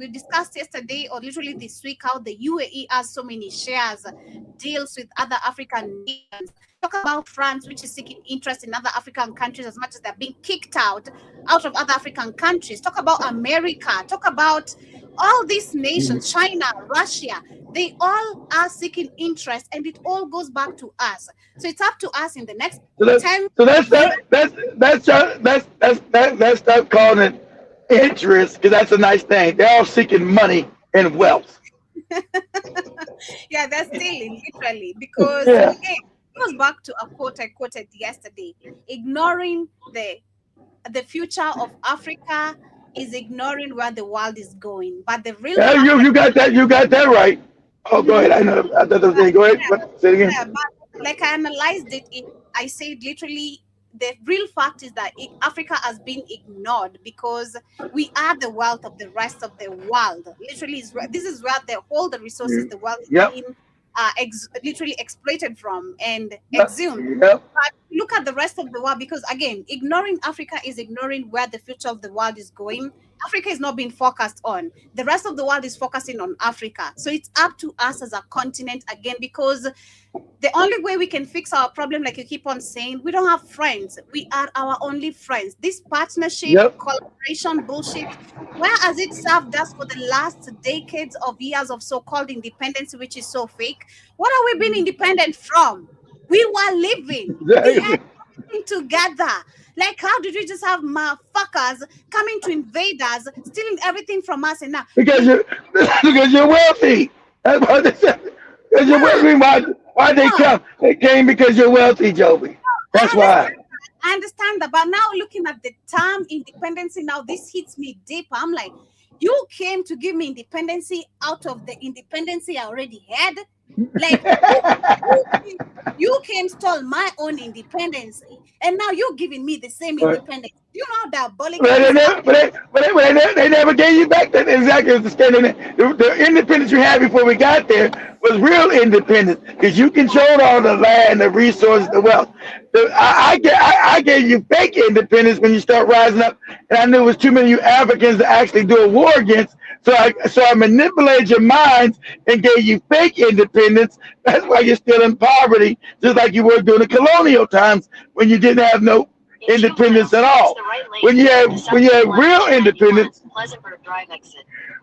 discussed yesterday or literally this week how the UAE has so many shares, deals with other African nations. Talk about France, which is seeking interest in other African countries as much as they're being kicked out of other African countries. Talk about America. Talk about all these nations, China, Russia. They all are seeking interest, and it all goes back to us. So it's up to us in the next 10. So let's stop calling it interest, because that's a nice thing. They're all seeking money and wealth. Yeah, they're stealing literally, because Yeah. again, it goes back to a quote I quoted yesterday. Ignoring the future of Africa is ignoring where the world is going. But the real Yeah, you got that right. Oh, go ahead. I thought that was going. Go ahead. Say it again. Yeah, but like I analyzed it, I said literally the real fact is that Africa has been ignored because we are the wealth of the rest of the world. Literally, this is where all the resources the world is being literally exploited from and exhumed. Yep. But look at the rest of the world, because again, ignoring Africa is ignoring where the future of the world is going. Africa is not being focused on. The rest of the world is focusing on Africa. So it's up to us as a continent again, because the only way we can fix our problem, like you keep on saying, we don't have friends. We are our only friends. This partnership, collaboration bullshit, where has it served us for the last decades of years of so-called independence, which is so fake? What are we being independent from? We were living. We had living together. Like, how did we just have motherfuckers coming to invade us, stealing everything from us? And now because you're wealthy. That's why they said. Because you're wealthy. Why they come? They came because you're wealthy, Joby. That's why. I understand that, but now looking at the term independency, now this hits me deep. I'm like, you came to give me independency out of the independency I already had. Like you came stole my own independence, and now you're giving me the same independence. You know that bullying. But they never gave you back that exactly the independence you had before we got there was real independence, because you controlled all the land, the resources, the wealth. I gave you fake independence when you start rising up, and I knew it was too many of you Africans to actually do a war against. So I manipulated your minds and gave you fake independence. That's why you're still in poverty, just like you were during the colonial times when you didn't have no independence at all. When you had real independence,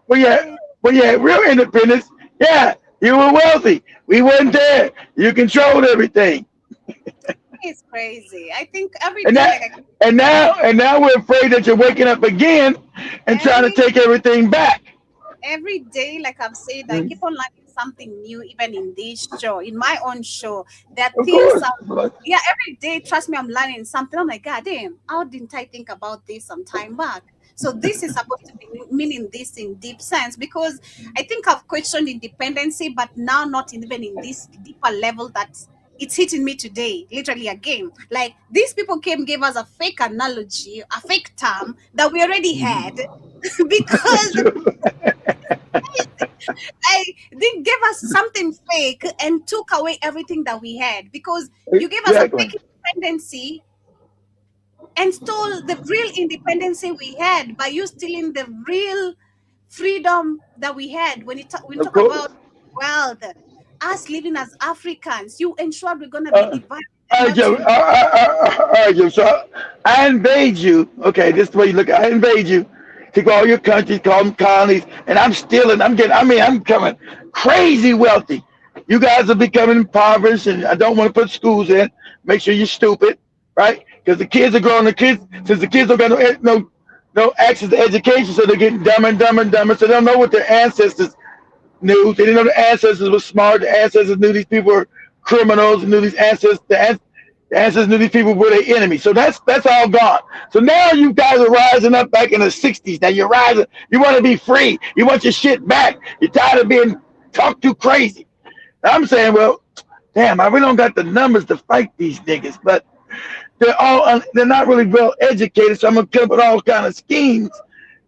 when you had real independence, yeah, you were wealthy. We wasn't there. You controlled everything. It's crazy. I think every And day. now we're afraid that you're waking up again and trying to take everything back. Every day, like I've said, I keep on learning something new, even in this show, in my own show. That things every day, trust me, I'm learning something. I'm like, God damn, how didn't I think about this some time back? So this is supposed to be meaning this in deep sense, because I think I've questioned independency, but now not even in this deeper level that it's hitting me today, literally again. Like, these people gave us a fake analogy, a fake term that we already had, because they gave us something fake and took away everything that we had, because you gave us a fake independency and stole the real independency we had by you stealing the real freedom that we had. When you talk about wealth, us living as Africans, you ensured we're going to be divided. All right, Joe. So I invade you. Okay, this is the way you look at it. I invade you. Take all your countries, call them colonies, and I'm stealing. I'm becoming crazy wealthy. You guys are becoming impoverished, and I don't want to put schools in. Make sure you're stupid, right? Because the kids are growing. Since the kids don't got no access to education, so they're getting dumber and dumber and dumber. So they don't know what their ancestors knew. They didn't know the ancestors were smart. The ancestors knew these people were criminals. Knew these ancestors. The ancestors knew these people were their enemies. So that's all gone. So now you guys are rising up back in the 60s. Now you're rising. You want to be free. You want your shit back. You're tired of being talked to crazy. I'm saying, well, damn, I really don't got the numbers to fight these niggas, but they're not really well educated. So I'm gonna come up with all kind of schemes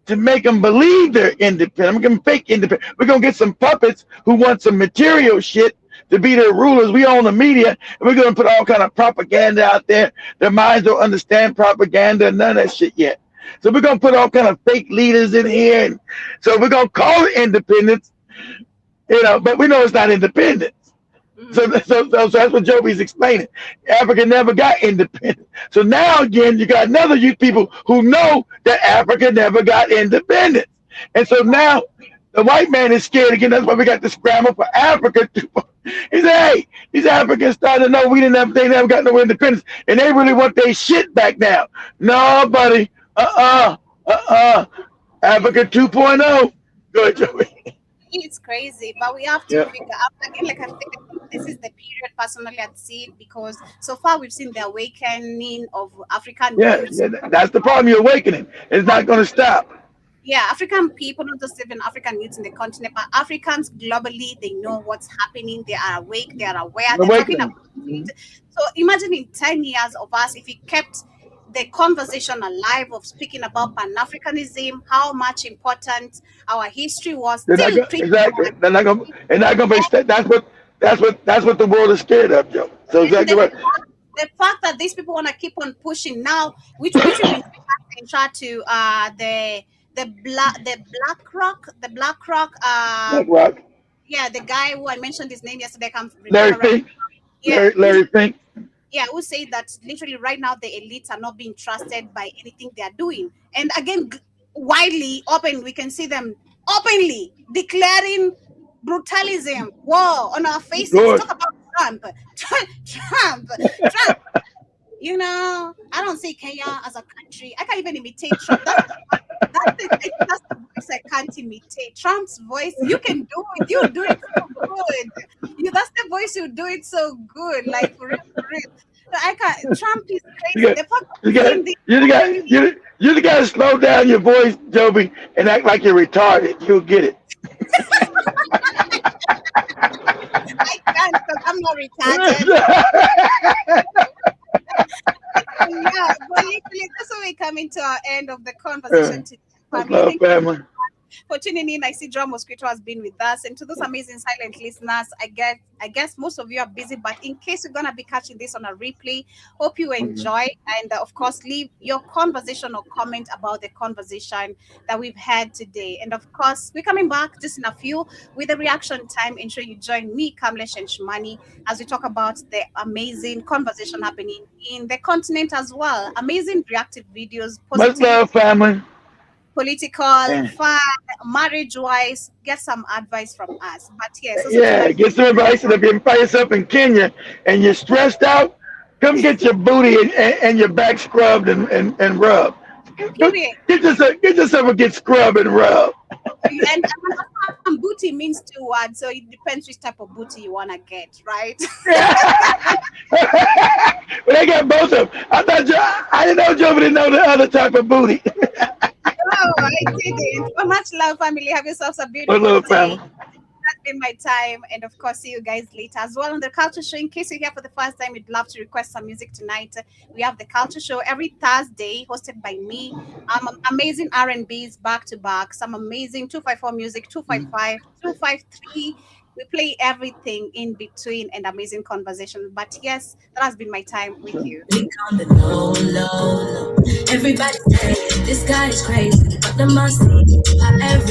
to make them believe they're independent. I'm gonna fake independent. We're gonna get some puppets who want some material shit to be their rulers. We own the media, and we're gonna put all kind of propaganda out there. Their minds don't understand propaganda, none of that shit yet. So we're gonna put all kind of fake leaders in here, and so we're gonna call it independence, but we know it's not independence. So that's what Joby's explaining. Africa never got independent. So now again, you got another youth people who know that Africa never got independence. And so now the white man is scared again. That's why we got the scramble for Africa. He said, hey, these Africans starting to know they never got no independence. And they really want their shit back now. No, buddy. Africa 2.0. Go ahead, Joby. It's crazy, but we have to figure out again. Like I think this is the period personally I'd see it, because so far we've seen the awakening of African youths. Yeah, that's the problem. You're awakening. It's not going to stop. Yeah, African people, not just even African youths in the continent, but Africans globally, they know what's happening. They are awake. They are aware. They're talking about it. So imagine in 10 years of us, if we kept the conversation alive of speaking about Pan-Africanism, how much important our history was. Exactly. They're not going to be. That's what the world is scared of, Joe. So exactly right. The fact that these people want to keep on pushing now, which we in chart to the BlackRock. Yeah, the guy who I mentioned his name yesterday. Larry Fink. Yeah. Larry Fink. Yeah, who say that literally right now the elites are not being trusted by anything they are doing. And again, widely open, we can see them openly declaring brutalism, war on our faces. Good. Talk about Trump. I don't see Kenya as a country. I can't even imitate Trump. That's the voice I can't imitate. Trump's voice, you can do it. You do it so good. That's the voice you do it so good. Like for real. So I can't. Trump is crazy. You got to slow down your voice, Joby, and act like you're retarded. You'll get it. I can't because I'm not retarded. Yeah, but literally, that's when we come into our end of the conversation today. Family. For tuning in, I see John Mosquito has been with us, and to those amazing silent listeners, I guess most of you are busy, but in case you're gonna be catching this on a replay, hope you enjoy, and of course leave your conversation or comment about the conversation that we've had today. And of course, we're coming back just in a few with the reaction time. Ensure you join me, Kamlesh and Shimani, as we talk about the amazing conversation happening in the continent as well. Amazing reactive videos, much love, family. Political, fun, marriage-wise, get some advice from us. But get some advice. And if you find yourself in Kenya and you're stressed out, come get your booty and your back scrubbed and rubbed. Get yourself a get scrubbed and rubbed. And booty means 2 words, so it depends which type of booty you want to get, right? Well, they got both of them. I didn't know Joe didn't know the other type of booty. Oh, I didn't. Well, much love, family. Have yourselves a beautiful day. Family. That's been my time. And of course, see you guys later as well on the Culture Show. In case you're here for the first time, we'd love to request some music tonight. We have the Culture Show every Thursday, hosted by me. Amazing R&Bs back to back. Some amazing 254 music, 255, 253. We play everything in between and amazing conversation. But yes, that has been my time with you. Everybody say this guy is crazy, but the must see